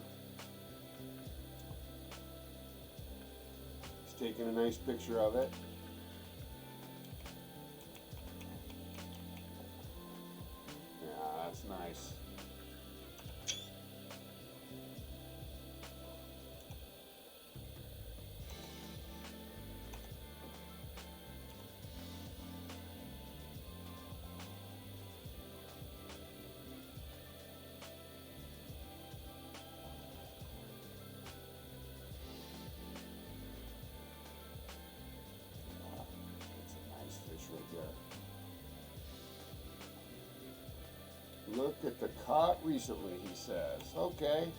He's taking a nice picture of it. Yeah, that's nice. Right there. Look at the caught recently, he says. Okay.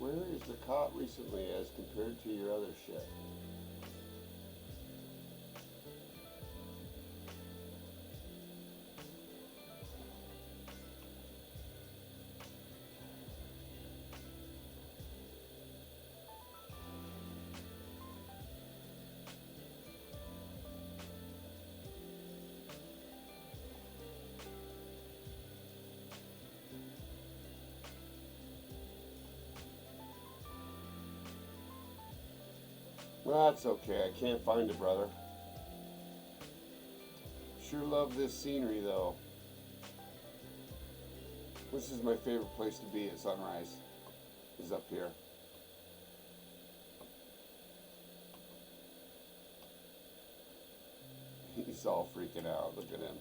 Where is the caught recently as compared to your other shit? That's okay, I can't find it, brother. Sure love this scenery, though. This is my favorite place to be at sunrise, is up here. He's all freaking out, look at him.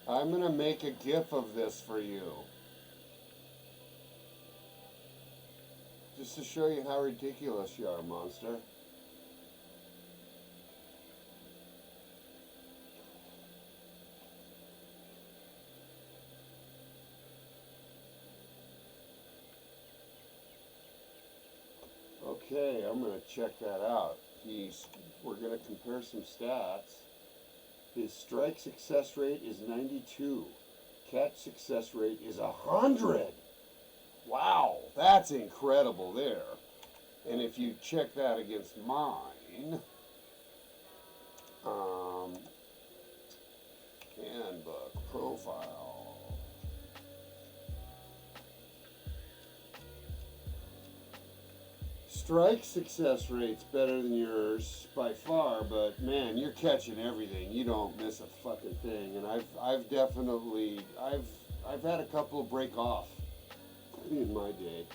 I'm gonna make a GIF of this for you. Just to show you how ridiculous you are, monster. Okay, I'm gonna check that out. We're gonna compare some stats. His strike success rate is 92. Catch success rate is 100. Wow, that's incredible there. And if you check that against mine, handbook profile. Strike success rate's better than yours by far, but man, you're catching everything. You don't miss a fucking thing. And I've definitely had a couple of break off in my day.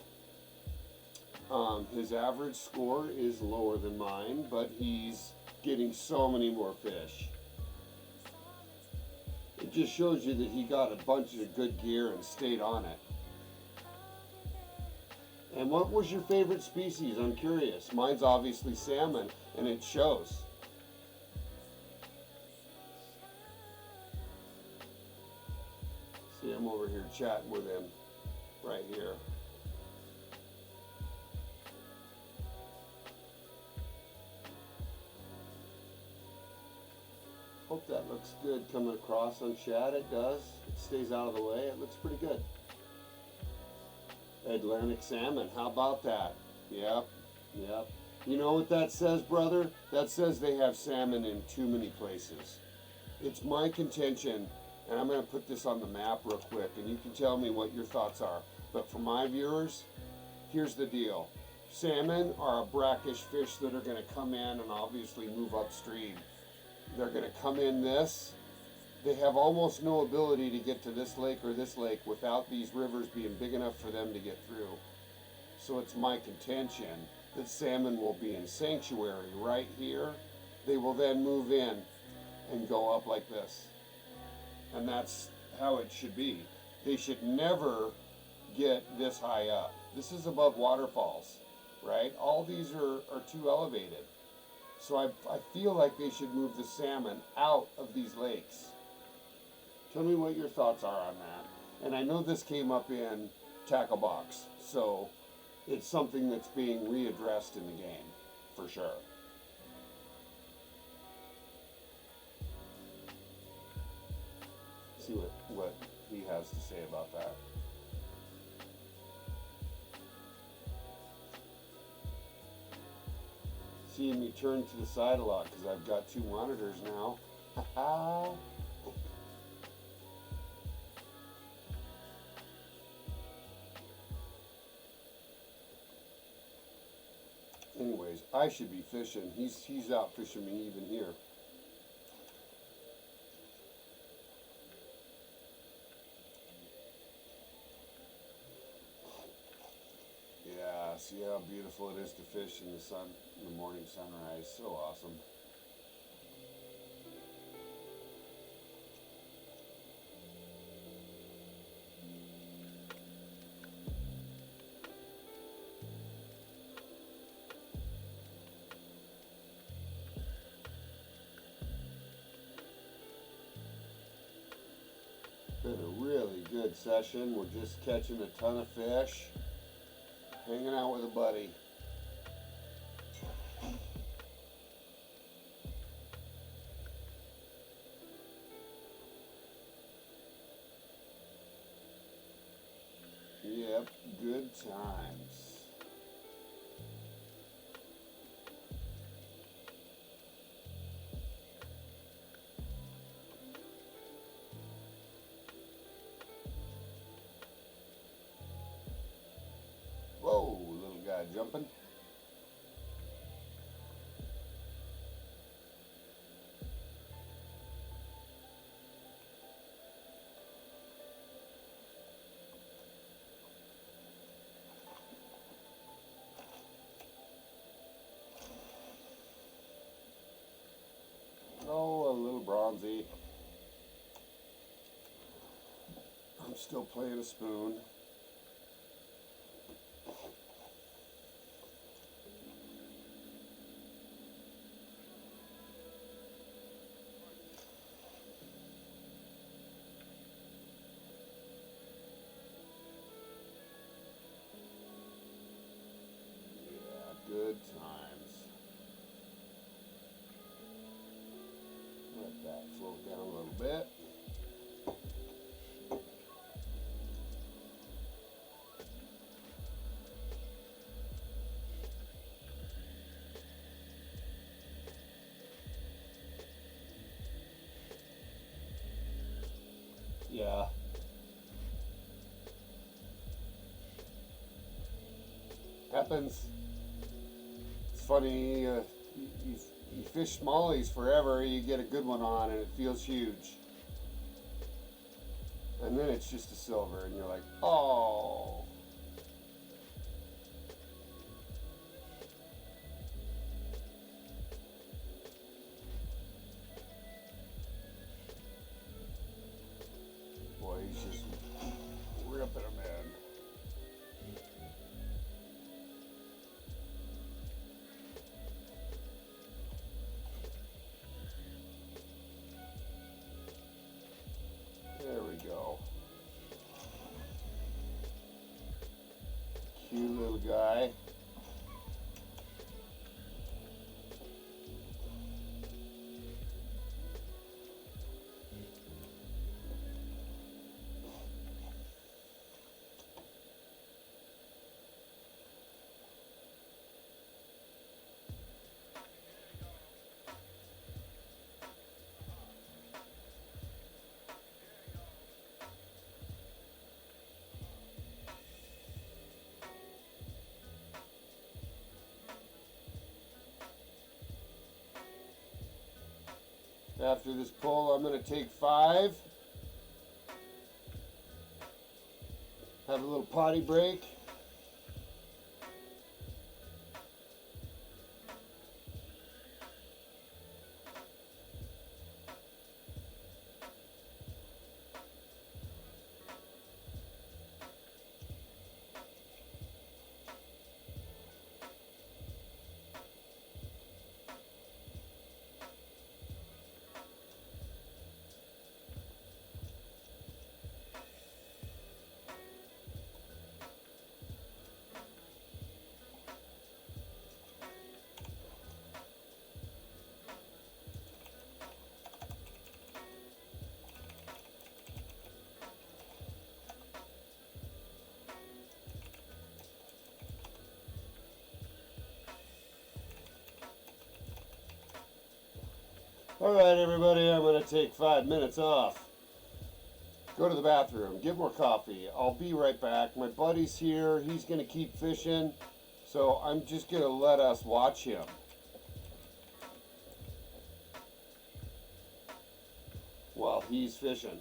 His average score is lower than mine, but he's getting so many more fish. It just shows you that he got a bunch of good gear and stayed on it. And what was your favorite species? I'm curious. Mine's obviously salmon, and it shows. See, I'm over here chatting with him right here. Hope that looks good coming across on chat. It does. It stays out of the way. It looks pretty good. Atlantic salmon, how about that? Yep, yep. You know what that says, brother? That says they have salmon in too many places. It's my contention, and I'm going to put this on the map real quick, and you can tell me what your thoughts are. But for my viewers, here's the deal. Salmon are a brackish fish that are going to come in and obviously move upstream. They're going to come in this. They have almost no ability to get to this lake or this lake without these rivers being big enough for them to get through. So it's my contention that salmon will be in sanctuary right here. They will then move in and go up like this. And that's how it should be. They should never get this high up. This is above waterfalls, right? All these are too elevated. So I feel like they should move the salmon out of these lakes. Tell me what your thoughts are on that. And I know this came up in Tackle Box, so it's something that's being readdressed in the game, for sure. See what he has to say about that. Seeing me turn to the side a lot because I've got two monitors now. Anyways, I should be fishing. He's out fishing me even here. Yeah, see how beautiful it is to fish in the sun, in the morning sunrise. So awesome. Been a really good session. We're just catching a ton of fish, hanging out with a buddy. Yep, good times. Whoa, little guy jumping. Oh, a little bronzy. I'm still playing a spoon. Good times. Let that float down a little bit. Yeah. Happens. It's funny, you fish smallies forever, you get a good one on and it feels huge. And then it's just a silver and you're like, oh. Boy, he's just ripping them in. There we go. Cute little guy. After this pull, I'm going to take 5. Have a little potty break. All right, everybody, I'm going to take 5 minutes off. Go to the bathroom, get more coffee. I'll be right back. My buddy's here. He's going to keep fishing. So I'm just going to let us watch him. While he's fishing,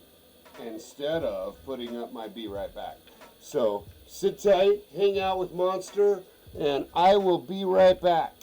instead of putting up my be right back. So sit tight, hang out with Monster, and I will be right back.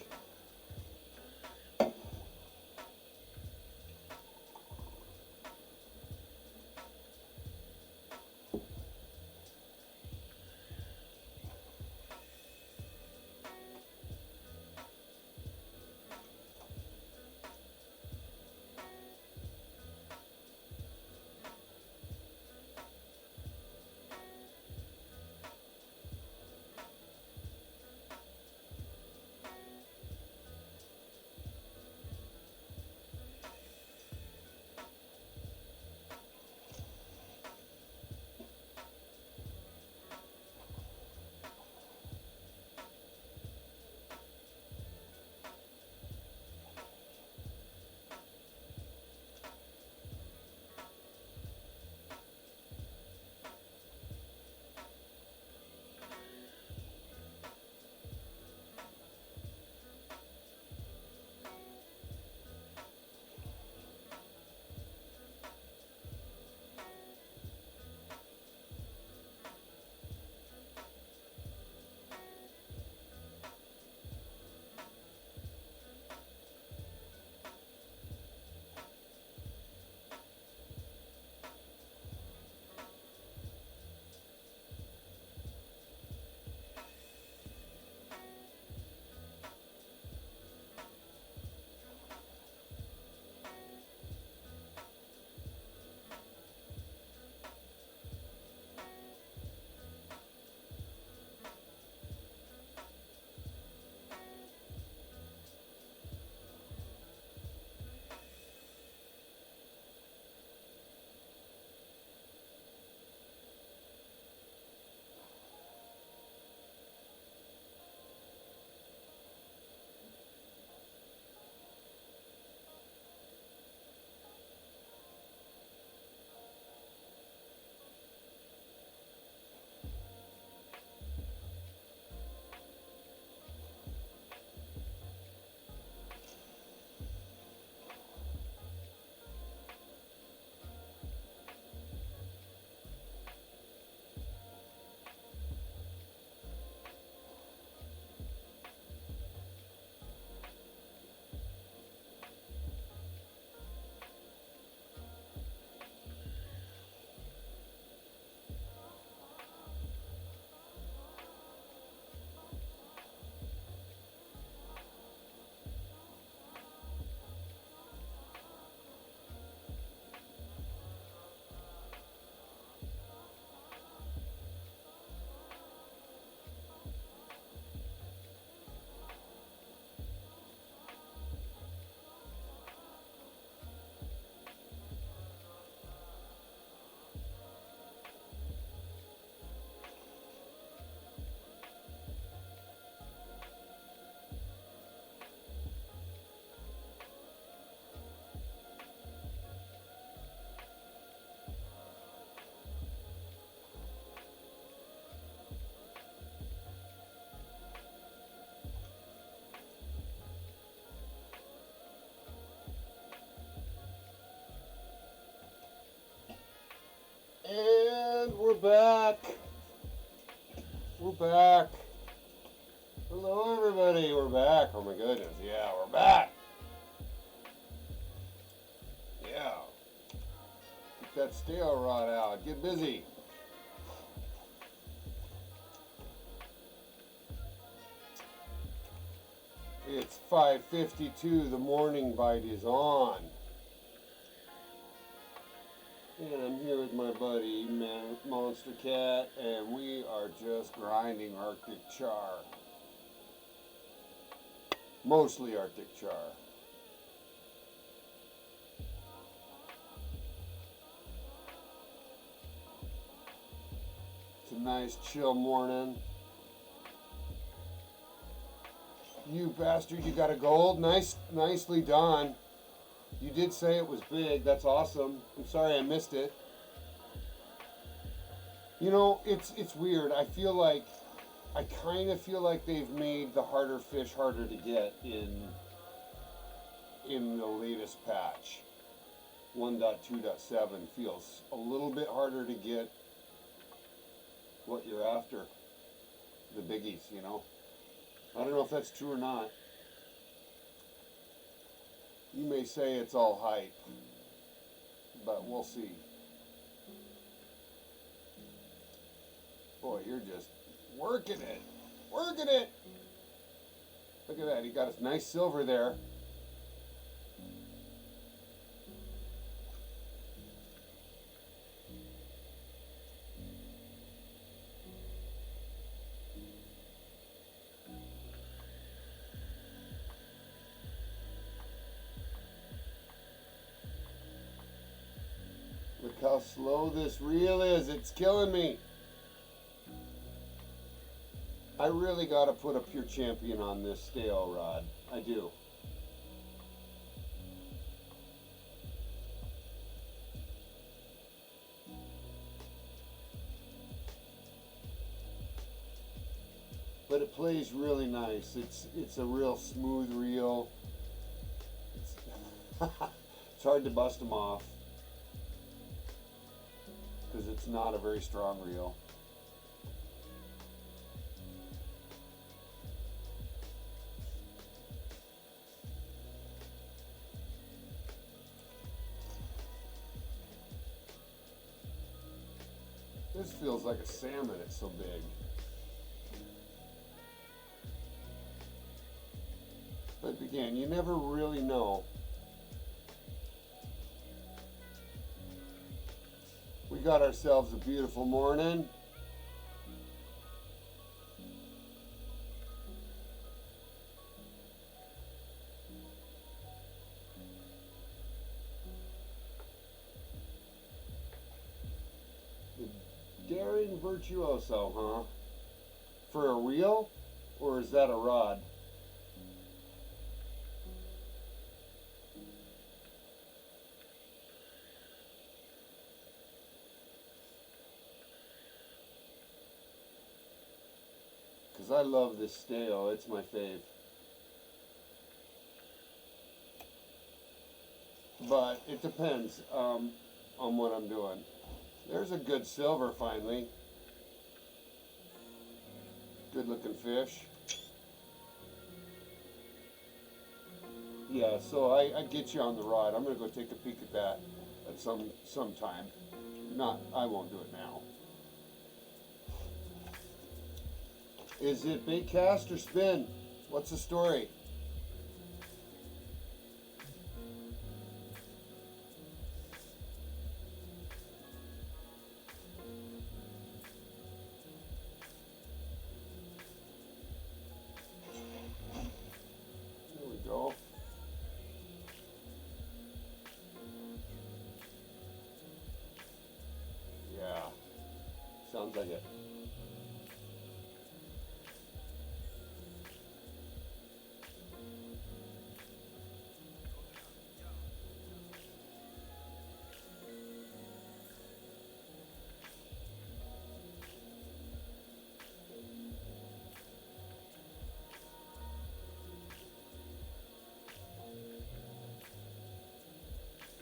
back. We're back. Hello, everybody. We're back. Oh, my goodness. Yeah, we're back. Yeah. Get that stale rod out. Get busy. It's 5:52. The morning bite is on. And I'm here with my buddy, Monster Cat, and we are just grinding Arctic char. Mostly Arctic char. It's a nice chill morning. You bastard, you got a gold? Nicely done. You did say it was big. That's awesome. I'm sorry I missed it. You know, it's weird. I kind of feel like they've made the harder fish harder to get in the latest patch. 1.2.7 feels a little bit harder to get what you're after. The biggies, you know. I don't know if that's true or not. You may say it's all hype, but we'll see. Boy, you're just working it. Working it! Look at that. He got a nice silver there. Look how slow this reel is. It's killing me. I really got to put a Pure Champion on this stale rod. I do. But it plays really nice. It's a real smooth reel. It's hard to bust them off, because it's not a very strong reel. This feels like a salmon, it's so big. But again, you never really know. We got ourselves a beautiful morning. The daring virtuoso, huh? For a reel? Or is that a rod? Because I love this stale. It's my fave. But it depends on what I'm doing. There's a good silver finally. Good looking fish. Yeah, so I get you on the rod. I'm gonna go take a peek at that at some time. I won't do it now. Is it bait cast or spin? What's the story? There we go. Yeah, sounds like it.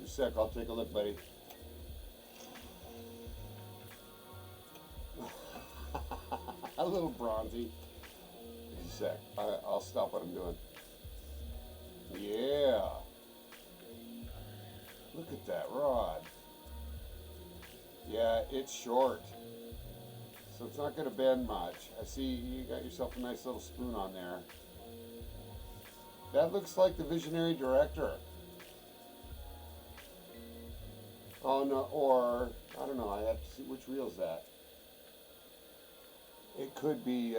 Just a sec, I'll take a look, buddy. A little bronzy. Just a sec. I'll stop what I'm doing. Yeah. Look at that rod. Yeah, it's short. So it's not going to bend much. I see you got yourself a nice little spoon on there. That looks like the Visionary Director. Oh no, or I don't know, I have to see which reel is that. It could be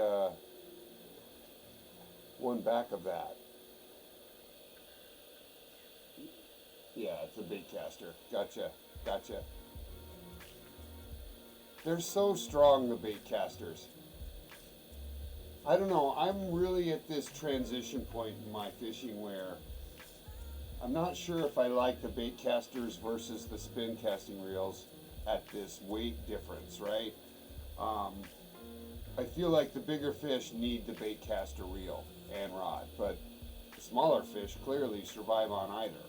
one back of that. Yeah, it's a bait caster. Gotcha, gotcha. They're so strong, the bait casters. I don't know, I'm really at this transition point in my fishing where I'm not sure if I like the bait casters versus the spin casting reels at this weight difference, right? I feel like the bigger fish need the bait caster reel and rod, but the smaller fish clearly survive on either.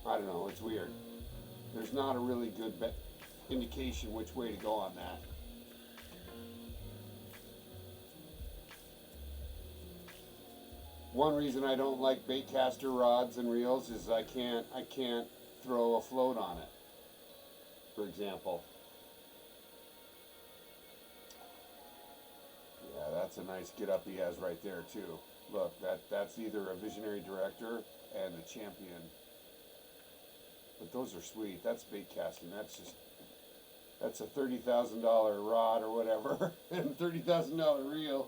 I don't know, it's weird. There's not a really good indication which way to go on that. One reason I don't like bait caster rods and reels is I can't throw a float on it, for example. Yeah, that's a nice get up he has right there too. Look, that's either a Visionary Director and a Champion. But those are sweet. That's bait casting. That's a $30,000 rod or whatever, and $30,000 reel.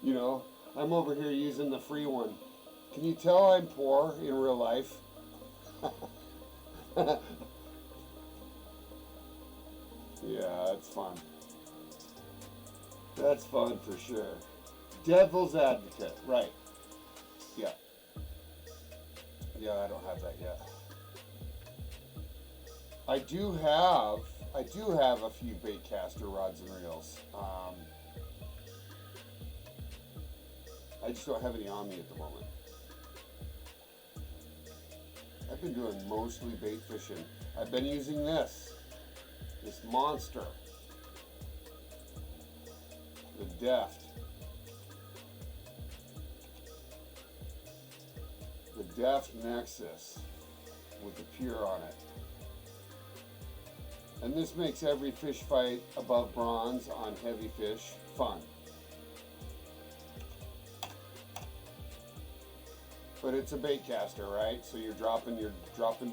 You know, I'm over here using the free one. Can you tell I'm poor in real life? Yeah, it's fun. That's fun for sure. Devil's advocate, right? Yeah. Yeah, I don't have that yet. I do have a few bait caster rods and reels. I just don't have any on me at the moment. I've been doing mostly bait fishing. I've been using this monster, the Deft Nexus with the Pure on it. And this makes every fish fight above bronze on heavy fish fun. But it's a bait caster, right? So you're dropping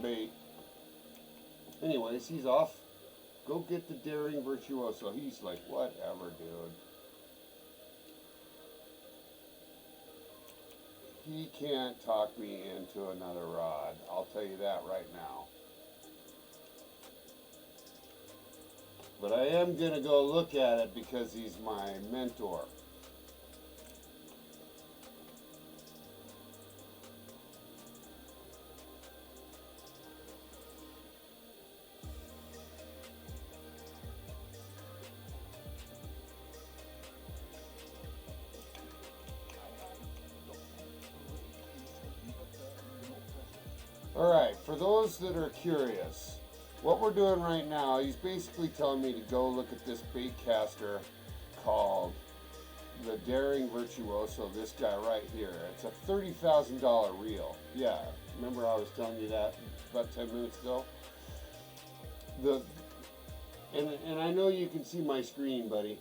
bait. Anyways, he's off. Go get the Daring Virtuoso. He's like, whatever, dude. He can't talk me into another rod. I'll tell you that right now. But I am going to go look at it because he's my mentor. Alright, for those that are curious, what we're doing right now, he's basically telling me to go look at this bait caster called the Daring Virtuoso, this guy right here. It's a $30,000 reel. Yeah, remember I was telling you that about 10 minutes ago? And I know you can see my screen, buddy.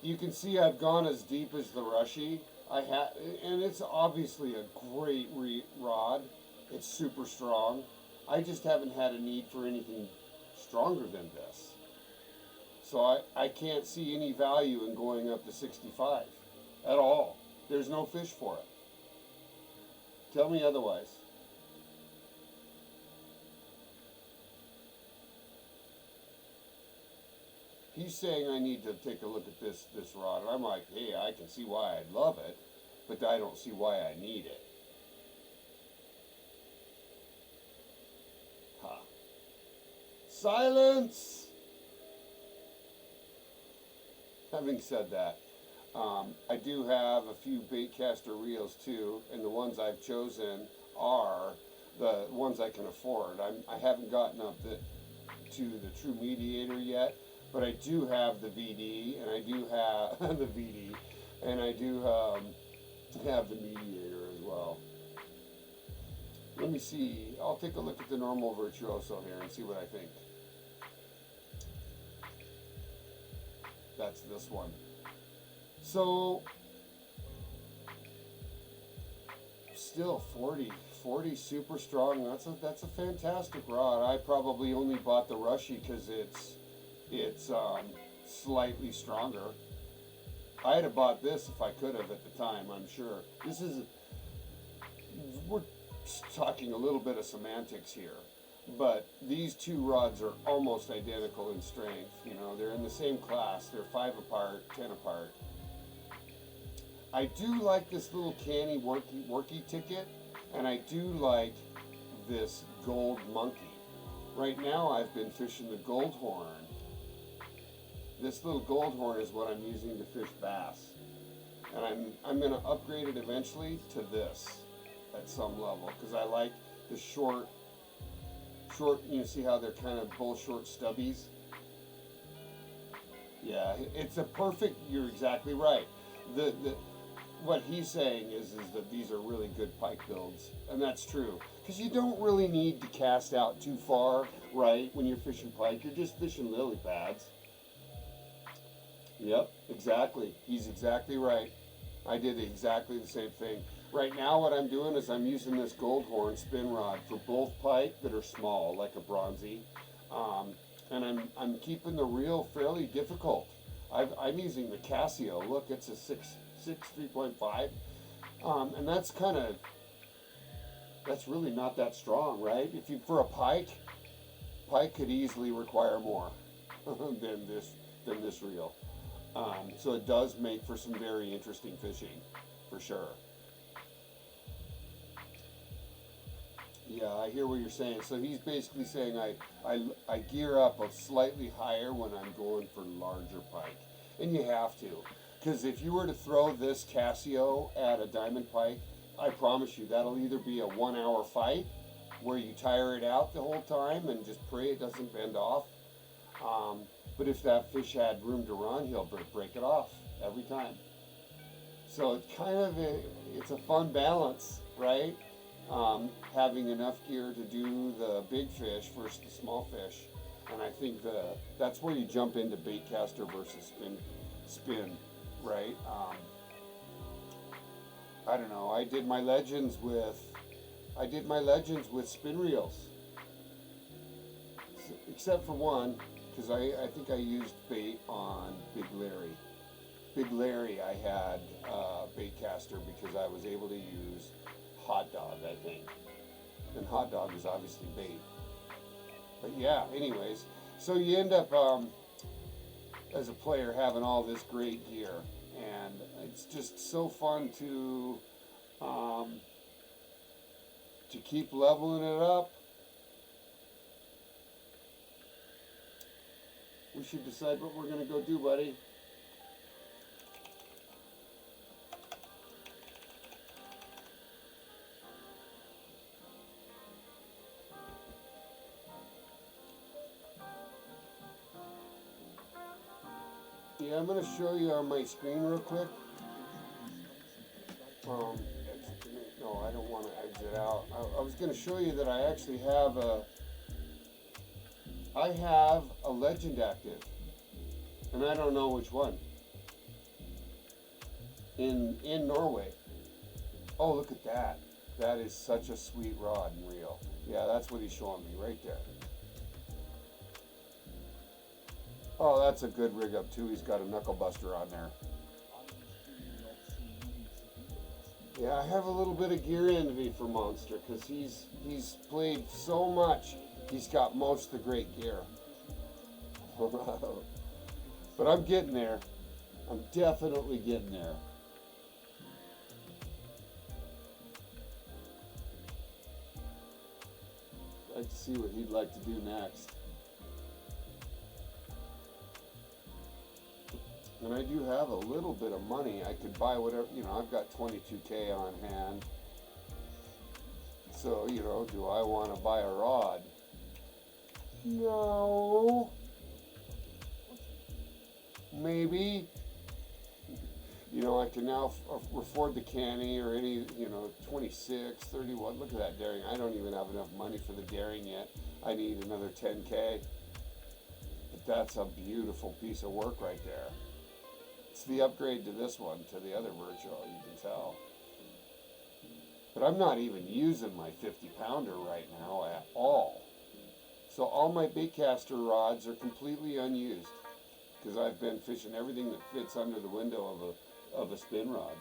You can see I've gone as deep as the Rushy. And it's obviously a great rod. It's super strong. I just haven't had a need for anything stronger than this. So I can't see any value in going up to 65 at all. There's no fish for it. Tell me otherwise. He's saying I need to take a look at this rod. And I'm like, hey, I can see why I'd love it, but I don't see why I need it. Silence! Having said that, I do have a few bait caster reels too, and the ones I've chosen are the ones I can afford. I haven't gotten up to the True Mediator yet, but I do have the VD, and I do have the VD, and I do have the mediator as well. Let me see. I'll take a look at the normal virtuoso here and see what I think. That's this one. So still 40 super strong. That's a fantastic rod. I probably only bought the Rushy because it's slightly stronger. I'd have bought this if I could have at the time, I'm sure. We're talking a little bit of semantics here, but these two rods are almost identical in strength. You know, they're in the same class. They're 5 apart, 10 apart. I do like this little canny worky ticket, and I do like this gold monkey. Right now I've been fishing the gold horn. This little gold horn is what I'm using to fish bass, and I'm going to upgrade it eventually to this at some level, because I like the short, you see how they're kind of both short stubbies? Yeah, it's a perfect, you're exactly right. What he's saying is that these are really good pike builds, and that's true, because you don't really need to cast out too far, right? When you're fishing pike, you're just fishing lily pads. Yep, exactly. He's exactly right. I did exactly the same thing. Right now what I'm doing is I'm using this gold horn spin rod for both pike that are small, like a bronzy, and I'm keeping the reel fairly difficult. I'm using the Casio. Look, it's a 3.5, and that's really not that strong, right? For a pike could easily require more than this reel. So it does make for some very interesting fishing, for sure. Yeah, I hear what you're saying. So he's basically saying I gear up a slightly higher when I'm going for larger pike. And you have to. Because if you were to throw this Casio at a diamond pike, I promise you that'll either be a 1 hour fight where you tire it out the whole time and just pray it doesn't bend off. But if that fish had room to run, he'll break it off every time. So it's kind of it's a fun balance, right? Having enough gear to do the big fish versus the small fish, and I think that's where you jump into bait caster versus spin, right? I don't know. I did my legends with spin reels, except for one. Because I think I used bait on Big Larry. Big Larry, I had bait caster because I was able to use Hot Dog, I think. And Hot Dog is obviously bait. But yeah, anyways. So you end up, as a player, having all this great gear. And it's just so fun to keep leveling it up. We should decide what we're going to go do, buddy. Yeah, I'm going to show you on my screen real quick. No, I don't want to exit out. I was going to show you that I actually have a legend active, and I don't know which one. In Norway. Oh, look at that. That is such a sweet rod and reel. Yeah, that's what he's showing me right there. Oh, that's a good rig up too. He's got a knuckle buster on there. Yeah, I have a little bit of gear envy for Monster because he's played so much. He's got most of the great gear. But I'm getting there. I'm definitely getting there. I'd like to see what he'd like to do next. And I do have a little bit of money. I could buy whatever, I've got 22K on hand. So, do I want to buy a rod? No. baby. You know, I can now afford the canny or any, 26, 31. Look at that daring. I don't even have enough money for the daring yet. I need another 10K. But that's a beautiful piece of work right there. It's the upgrade to this one, to the other Virtual, you can tell. But I'm not even using my 50-pounder right now at all. So all my baitcaster rods are completely unused because I've been fishing everything that fits under the window of a spin rod.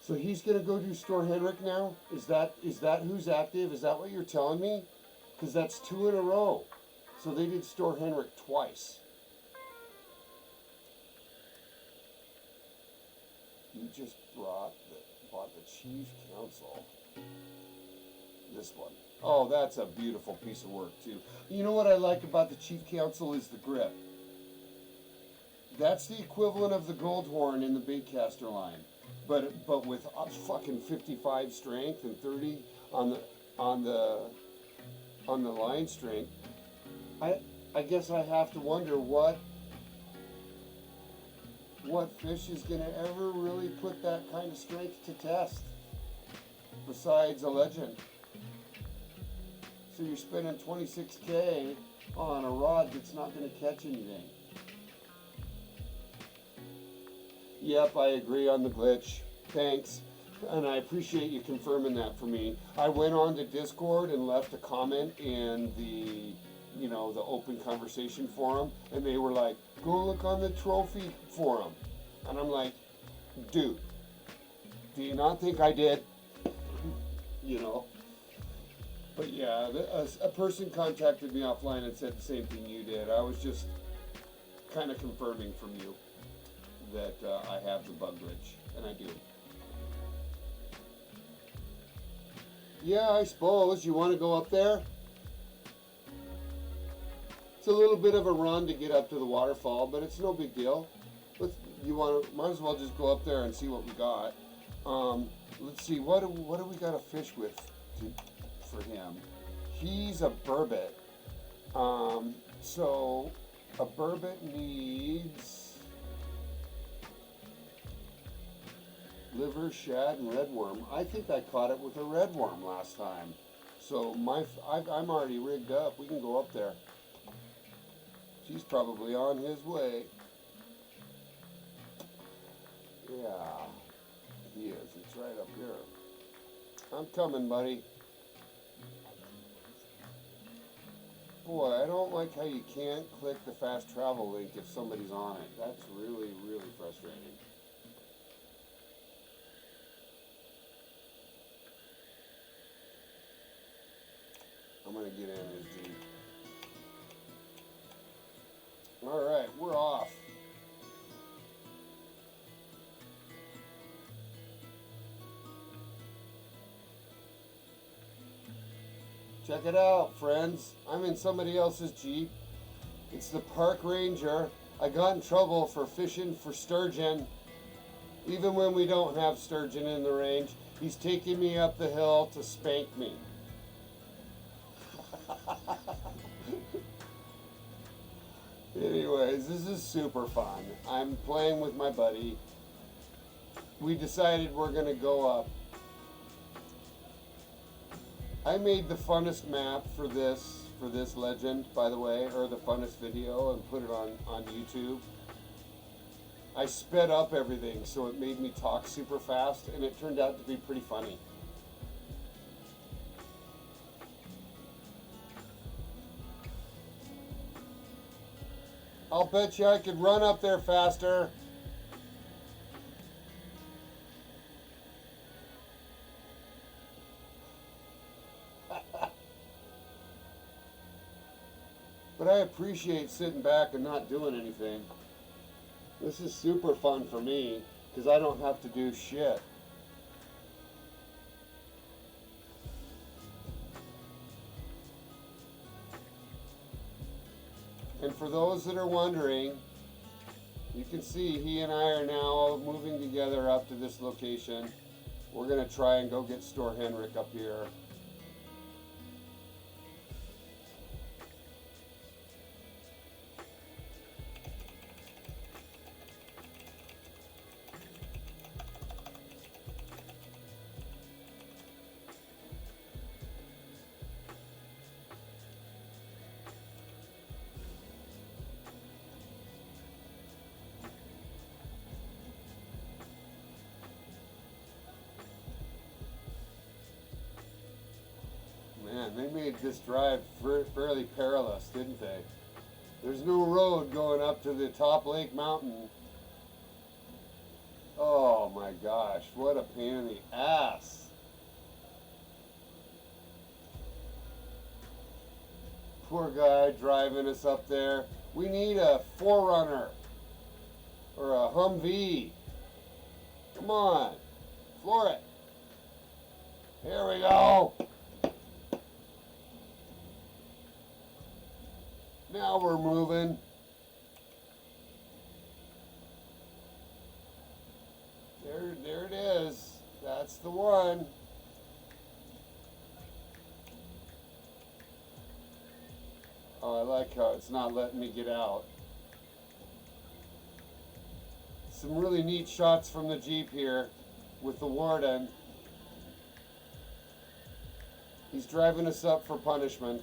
So he's gonna go do Store Henrik now? Is that who's active? Is that what you're telling me? Because that's 2 in a row. So they did Store Henrik twice. You just bought the Chief Council. This one. Oh, that's a beautiful piece of work too. You know what I like about the Chief Council is the grip. That's the equivalent of the Goldhorn in the baitcaster line, but with a fucking 55 strength and 30 on the line strength. I guess I have to wonder what fish is gonna ever really put that kind of strength to test, besides a legend. So you're spending 26K on a rod that's not gonna catch anything. Yep, I agree on the glitch. Thanks. And I appreciate you confirming that for me. I went on to Discord and left a comment in the open conversation forum, and they were like, go look on the trophy forum. And I'm like, dude, do you not think I did? But yeah, a person contacted me offline and said the same thing you did. I was just kind of confirming from you that I have the bug glitch, and I do. Yeah, I suppose. You want to go up there? It's a little bit of a run to get up to the waterfall, but it's no big deal. Might as well just go up there and see what we got. Let's see, what do we got to fish with for him? He's a burbot. So a burbot needs liver, shad, and redworm. I think I caught it with a redworm last time. So I'm already rigged up. We can go up there. He's probably on his way. Yeah, he is. It's right up here. I'm coming, buddy. Boy, I don't like how you can't click the fast travel link if somebody's on it. That's really, really frustrating. I'm going to get in his Jeep. Alright, we're off. Check it out, friends. I'm in somebody else's Jeep. It's the Park Ranger. I got in trouble for fishing for sturgeon. Even when we don't have sturgeon in the range, he's taking me up the hill to spank me. Anyways, this is super fun. I'm playing with my buddy. We decided we're gonna go up. I made the funnest map for this legend, by the way, or the funnest video, and put it on YouTube. I sped up everything so it made me talk super fast, and it turned out to be pretty funny. I'll bet you I could run up there faster. But I appreciate sitting back and not doing anything. This is super fun for me because I don't have to do shit. And for those that are wondering, you can see he and I are now moving together up to this location. We're going to try and go get Store Henrik up here. man, they made this drive fairly perilous, didn't they? There's no road going up to the top Lake Mountain. Oh my gosh, what a pain in the ass. Poor guy driving us up there. We need a 4Runner or a Humvee. Come on, floor it. Here we go. Now we're moving. There it is. That's the one. Oh, I like how it's not letting me get out. Some really neat shots from the Jeep here with the warden. He's driving us up for punishment.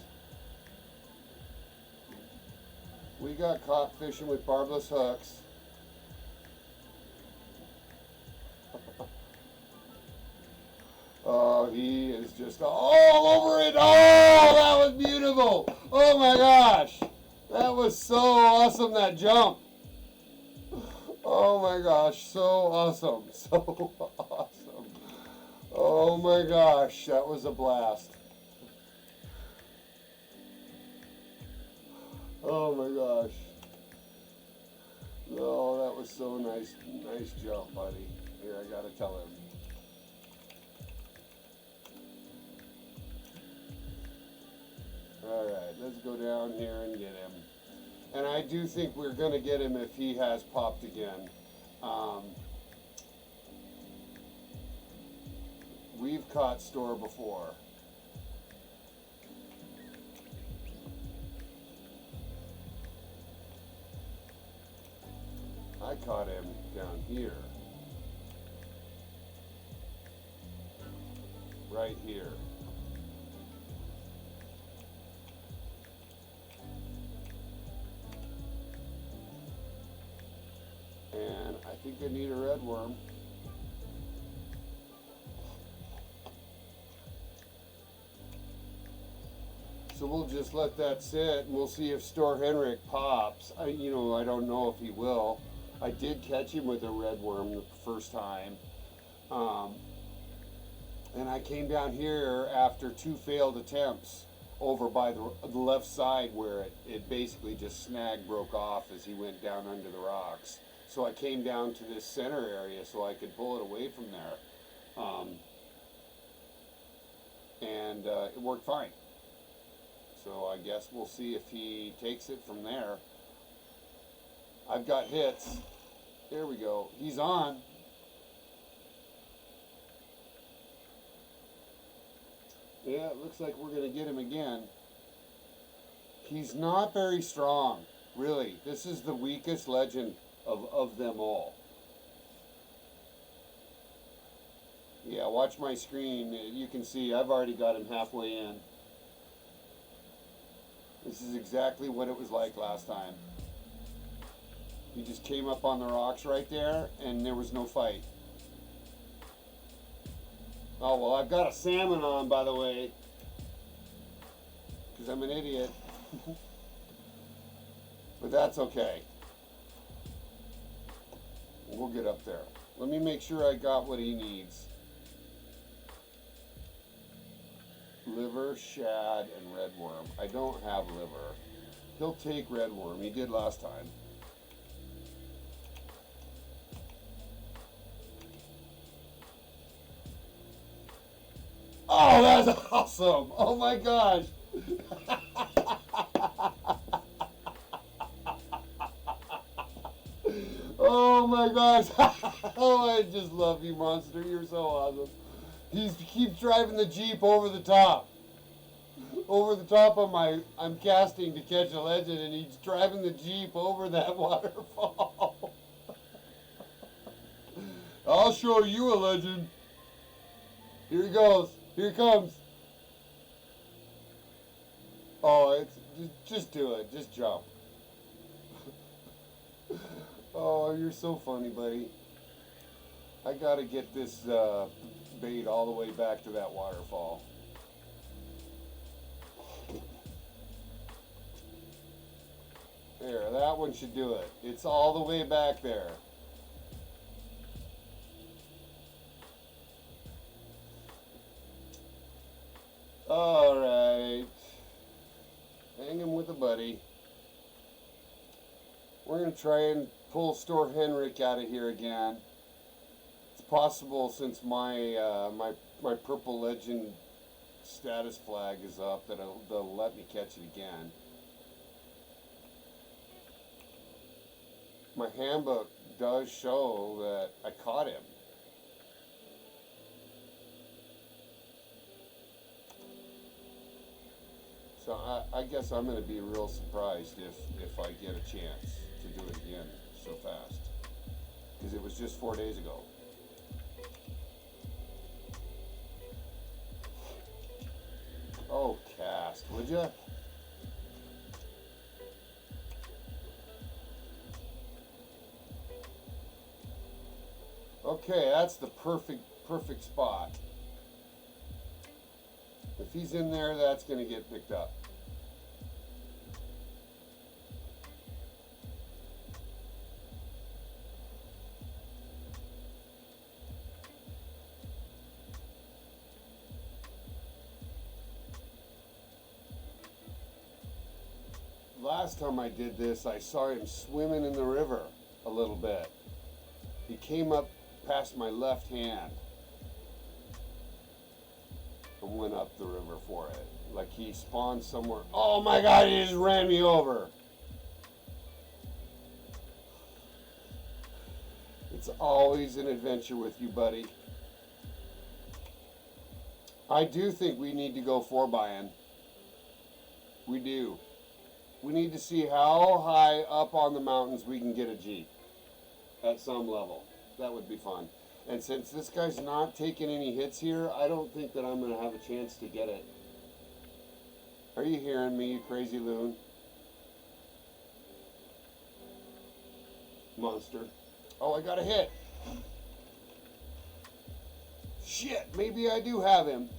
We got caught fishing with barbless hooks. Oh, he is just all over it. Oh, that was beautiful. Oh my gosh. That was so awesome, that jump. Oh my gosh, so awesome. So awesome. Oh my gosh, that was a blast. Oh my gosh. No, that was so nice. Nice jump, buddy. Here, I gotta tell him. Alright, let's go down here and get him. And I do think we're going to get him if he has popped again. We've caught Store before. I caught him down here. Right here. And I think I need a red worm. So we'll just let that sit and we'll see if Store Henrik pops. I don't know if he will. I did catch him with a red worm the first time. And I came down here after 2 failed attempts over by the left side where it basically just broke off as he went down under the rocks. So I came down to this center area so I could pull it away from there. And it worked fine. So I guess we'll see if he takes it from there. I've got hits. There we go. He's on. Yeah, it looks like we're going to get him again. He's not very strong, really. This is the weakest legend of them all. Yeah, watch my screen. You can see I've already got him halfway in. This is exactly what it was like last time. He just came up on the rocks right there and there was no fight. Oh, well, I've got a salmon on, by the way, because I'm an idiot. But that's okay. We'll get up there. Let me make sure I got what he needs. Liver, shad, and red worm. I don't have liver. He'll take red worm. He did last time. Oh, that's awesome! Oh my gosh! Oh my gosh! Oh, I just love you, monster. You're so awesome. He keeps driving the Jeep over the top. Over the top of I'm casting to catch a legend, and he's driving the Jeep over that waterfall. I'll show you a legend. Here he goes. Here he comes. Oh, just do it. Just jump. Oh, you're so funny, buddy. I gotta get this bait all the way back to that waterfall. There, that one should do it. It's all the way back there. All right. Hanging with a buddy. We're going to try and pull Store Henrik out of here again. It's possible since my my purple legend status flag is up that they'll let me catch it again. My handbook does show that I caught him. So I guess I'm going to be real surprised if I get a chance to do it again so fast. Because it was just 4 days ago. Oh, cast, would ya? Okay, that's the perfect spot. If he's in there, that's going to get picked up. Last time I did this, I saw him swimming in the river a little bit. He came up past my left hand and went up the river for it. Like he spawned somewhere. Oh my God, he just ran me over. It's always an adventure with you, buddy. I do think we need to go 4-buying. We do. We need to see how high up on the mountains we can get a Jeep at some level. That would be fun. And since this guy's not taking any hits here, I don't think that I'm going to have a chance to get it. Are you hearing me, you crazy loon? Monster. Oh, I got a hit. Shit, maybe I do have him.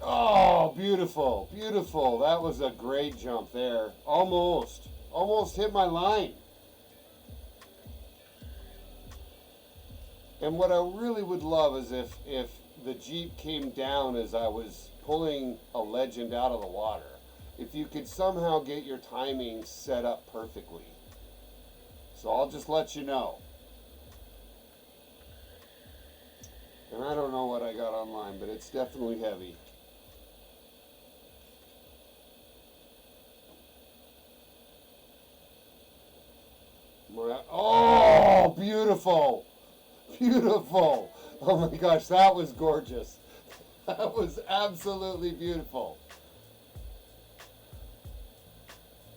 Oh, beautiful, beautiful. That was a great jump there. Almost hit my line. And what I really would love is if the Jeep came down as I was pulling a legend out of the water. If you could somehow get your timing set up perfectly. So I'll just let you know. And I don't know what I got online, but it's definitely heavy. Oh, beautiful. Beautiful. Oh my gosh, that was gorgeous. That was absolutely beautiful.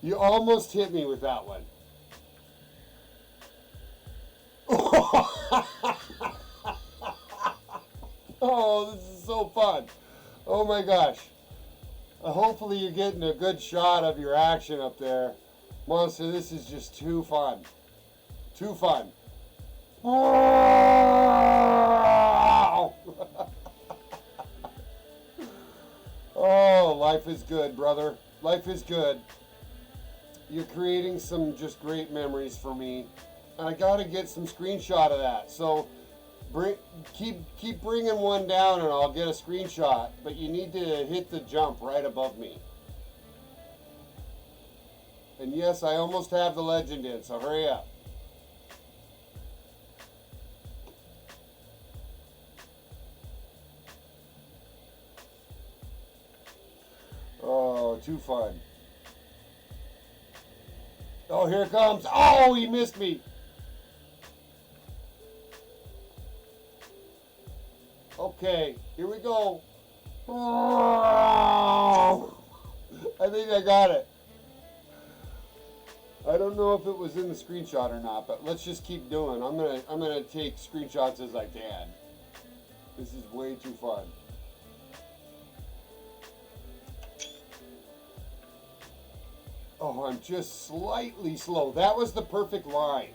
You almost hit me with that one. Oh, this is so fun. Oh my gosh. Hopefully you're getting a good shot of your action up there. Monster, this is just too fun. Too fun. Oh, life is good, brother. Life is good. You're creating some just great memories for me. And I got to get some screenshot of that. So keep bringing one down and I'll get a screenshot. But you need to hit the jump right above me. And yes, I almost have the legend in, so hurry up. Oh, too fun. Oh, here it comes. Oh, he missed me. Okay, here we go. Oh, I think I got it. I don't know if it was in the screenshot or not, but let's just keep doing. I'm gonna take screenshots as I can. This is way too fun. Oh, I'm just slightly slow. That was the perfect line.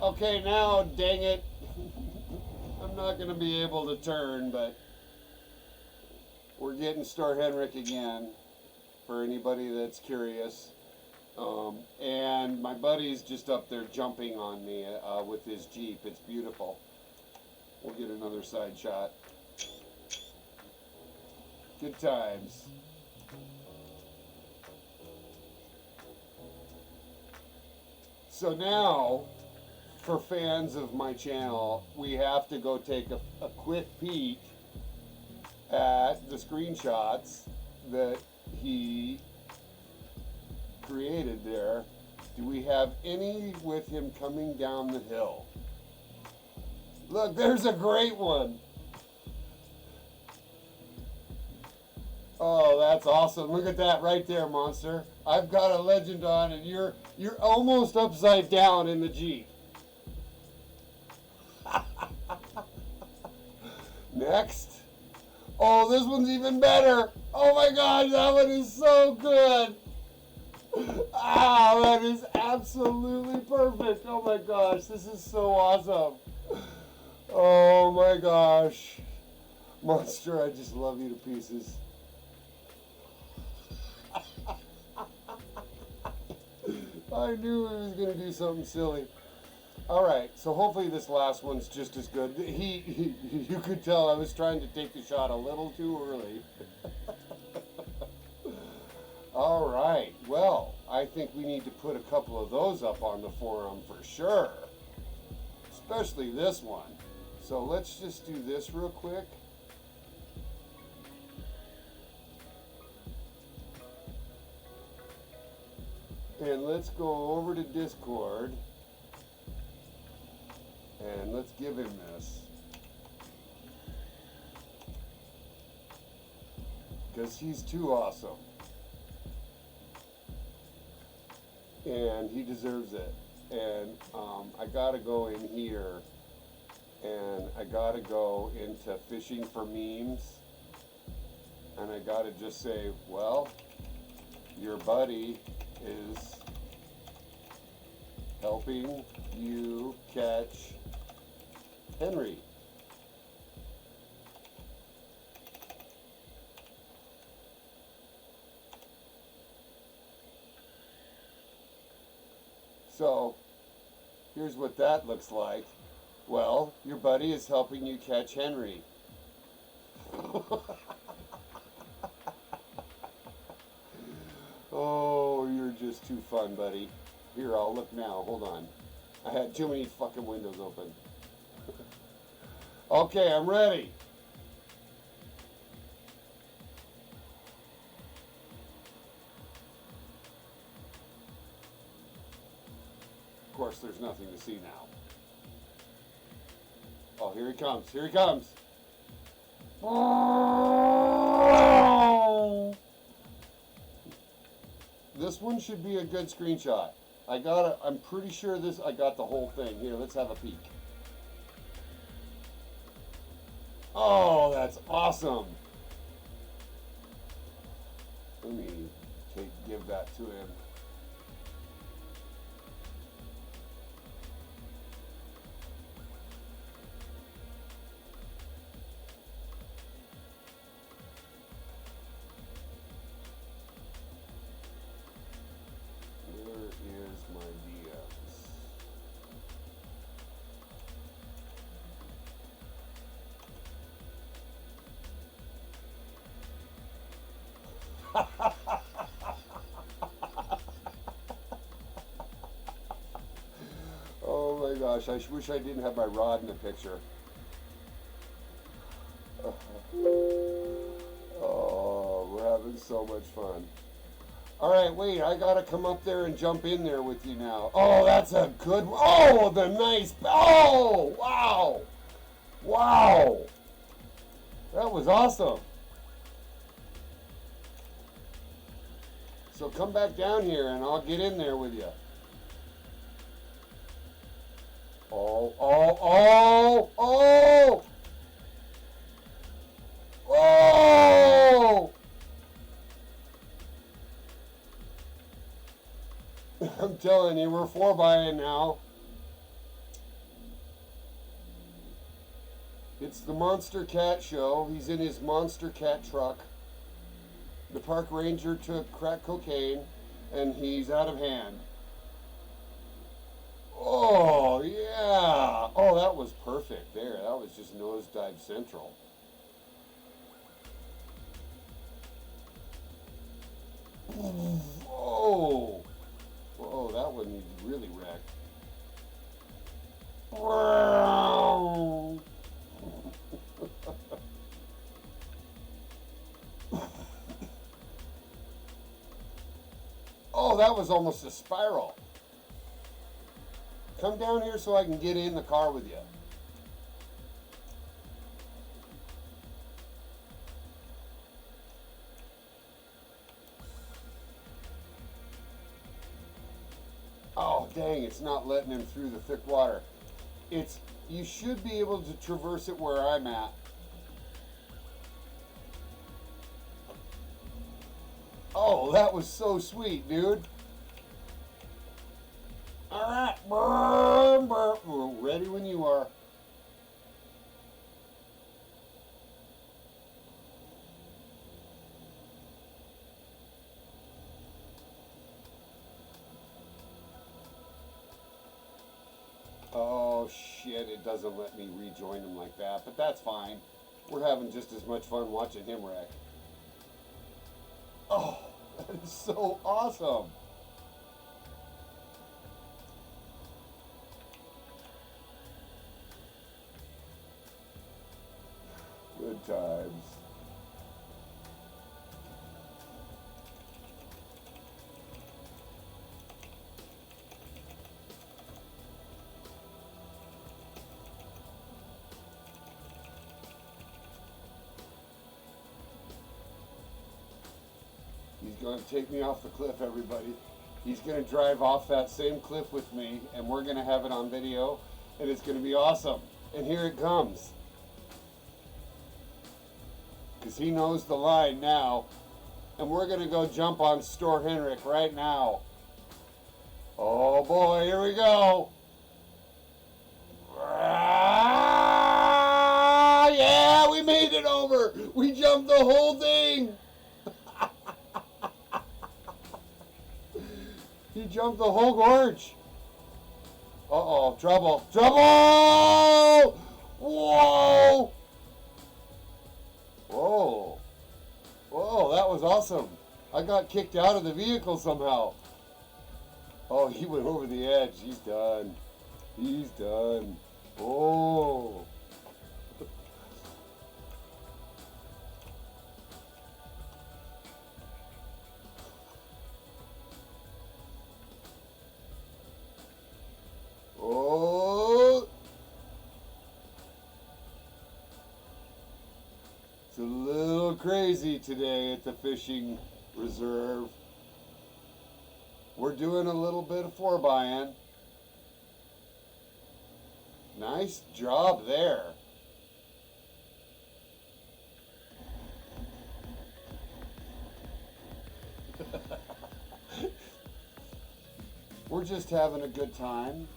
Okay, now, dang it. I'm not going to be able to turn, but we're getting Store Henrik again for anybody that's curious. And my buddy's just up there jumping on me with his Jeep. It's beautiful. We'll get another side shot. Good times. So now, for fans of my channel, we have to go take a quick peek at the screenshots that he created there. Do we have any with him coming down the hill? Look, there's a great one. Oh, that's awesome. Look at that right there, monster. I've got a legend on and you're almost upside down in the Jeep. Next. Oh, this one's even better. Oh my gosh, that one is so good. Ah, that is absolutely perfect. Oh my gosh, this is so awesome. Oh my gosh. Monster, I just love you to pieces. I knew he was going to do something silly. All right, so hopefully this last one's just as good. You could tell I was trying to take the shot a little too early. All right, well, I think we need to put a couple of those up on the forum for sure, especially this one. So let's just do this real quick. And let's go over to Discord and let's give him this. Because he's too awesome. And he deserves it. And I gotta go in here and I gotta go into fishing for memes. And I gotta just say, well, your buddy is helping you catch Henry. So, here's what that looks like. Well, your buddy is helping you catch Henry. Oh, you're just too fun, buddy. Here, I'll look now. Hold on. I had too many fucking windows open. Okay, I'm ready. Of course, there's nothing to see now. Oh, here he comes. Here he comes. Oh! This one should be a good screenshot. I'm pretty sure I got the whole thing. Here, let's have a peek. Oh, that's awesome. Let me give that to him. Where is my DMs? Oh my gosh, I wish I didn't have my rod in the picture. Oh, we're having so much fun. All right, wait, I gotta come up there and jump in there with you now. Oh, that's a good one. Oh, the nice, oh, wow. Wow. That was awesome. So come back down here and I'll get in there with you. Oh, oh, oh, oh! Oh! I'm telling you, we're 4 by now. the Monster Cat Show. He's in his Monster Cat truck. The park ranger took crack cocaine, and he's out of hand. Oh, yeah. Oh, that was perfect there. That was just nosedive central. Oh. Oh, that one you really wrecked. Oh, that was almost a spiral. Come down here so I can get in the car with you. Oh, dang, it's not letting him through the thick water. You should be able to traverse it where I'm at. Oh, that was so sweet, dude. All right, we're ready when you are. Oh shit, it doesn't let me rejoin him like that, but that's fine. We're having just as much fun watching him wreck. Oh, that is so awesome. Good times. He's going to take me off the cliff, everybody. He's going to drive off that same cliff with me, and we're going to have it on video, and it's going to be awesome. And here it comes. Because he knows the line now. And we're going to go jump on Store Henrik right now. Oh boy, here we go. Ah, yeah, we made it over. We jumped the whole thing. He jumped the whole gorge. Uh-oh, trouble. Trouble! Whoa! Whoa. Whoa, that was awesome. I got kicked out of the vehicle somehow. Oh, he went over the edge. He's done. He's done. Oh. Oh. It's a little crazy today at the fishing reserve. We're doing a little bit of 4-by-in. Nice job there. We're just having a good time.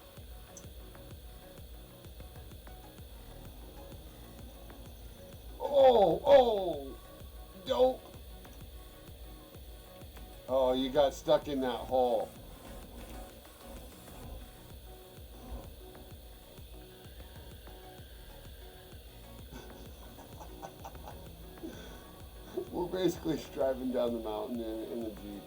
Oh, don't. Oh, you got stuck in that hole. We're basically driving down the mountain in a Jeep.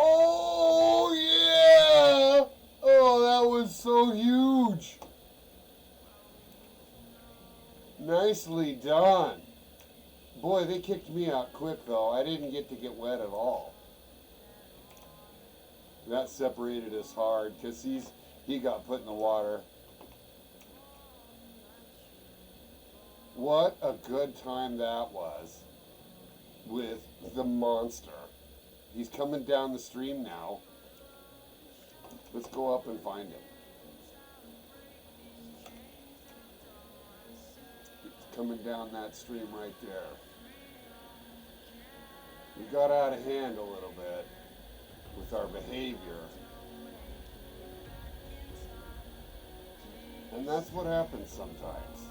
Oh, yeah! Oh, that was so huge. Nicely done. Boy, they kicked me out quick, though. I didn't get to get wet at all. That separated us hard because he got put in the water. What a good time that was with the monster. He's coming down the stream now. Let's go up and find him. He's coming down that stream right there. We got out of hand a little bit with our behavior. And that's what happens sometimes.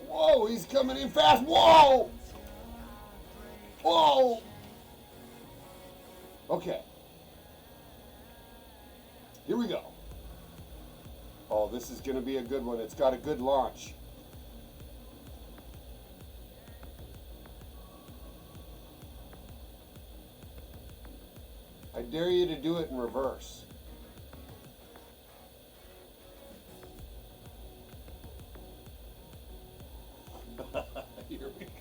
Whoa, he's coming in fast. Whoa! Whoa! Okay. Here we go. Oh, this is going to be a good one. It's got a good launch. I dare you to do it in reverse. Here we go.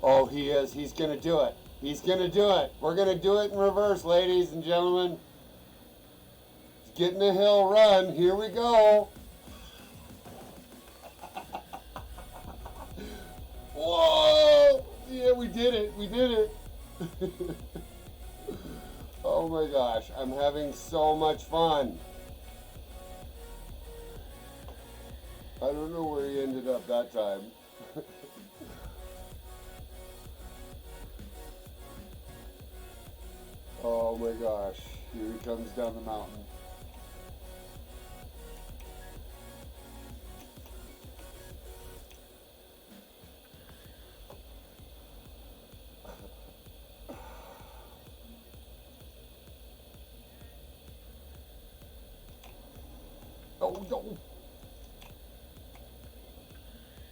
Oh, he is. He's going to do it. He's going to do it. We're going to do it in reverse, ladies and gentlemen. He's getting a hill run. Here we go. Whoa! Yeah, we did it. We did it. Oh my gosh. I'm having so much fun. I don't know where he ended up that time. Oh my gosh. Here he comes down the mountain. Oh, no.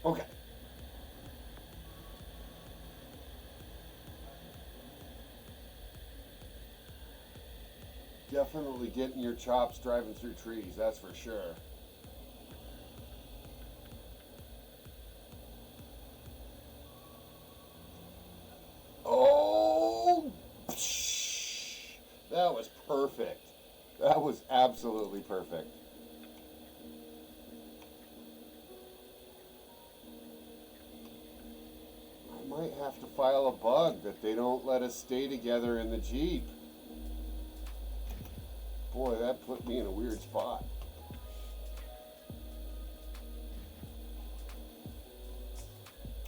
Okay. Definitely getting your chops driving through trees, that's for sure. Oh! That was perfect. That was absolutely perfect. I might have to file a bug that they don't let us stay together in the Jeep. Boy, that put me in a weird spot.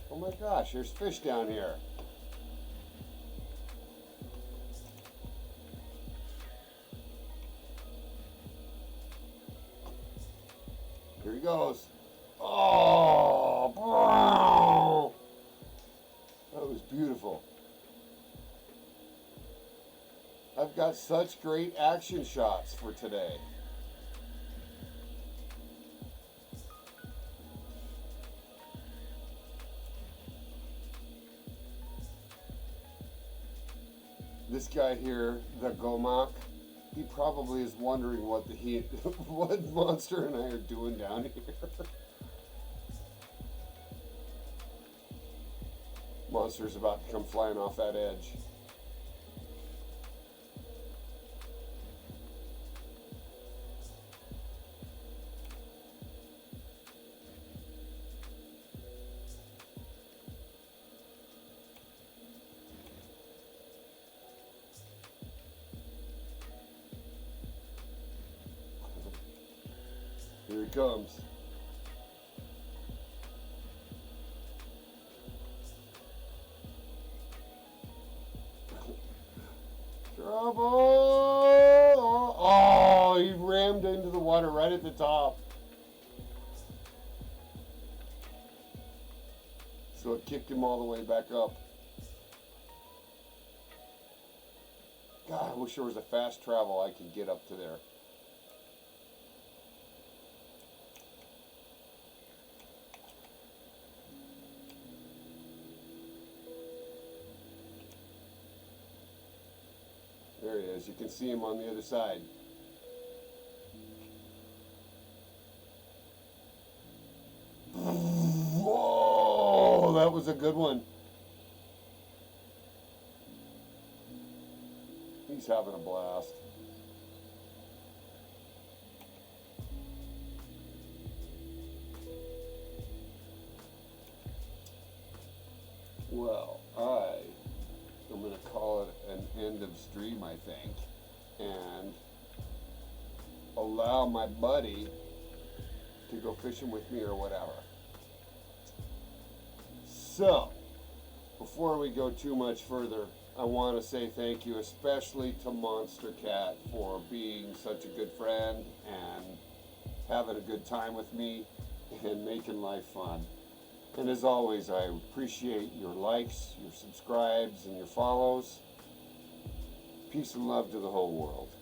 Oh my gosh, there's fish down here. Here he goes. Oh, bro. That was beautiful. I've got such great action shots for today. This guy here, the Gomak, he probably is wondering what what Monster and I are doing down here. Monster's about to come flying off that edge. Here he comes. Trouble! Oh, he rammed into the water right at the top. So it kicked him all the way back up. God, I wish there was a fast travel I could get up to there. There he is. You can see him on the other side. Whoa, that was a good one. He's having a blast. Well, I'm going to call it an end of stream, I think, and allow my buddy to go fishing with me or whatever. So, before we go too much further, I want to say thank you especially to Monster Cat for being such a good friend and having a good time with me and making life fun. And as always, I appreciate your likes, your subscribes, and your follows. Peace and love to the whole world.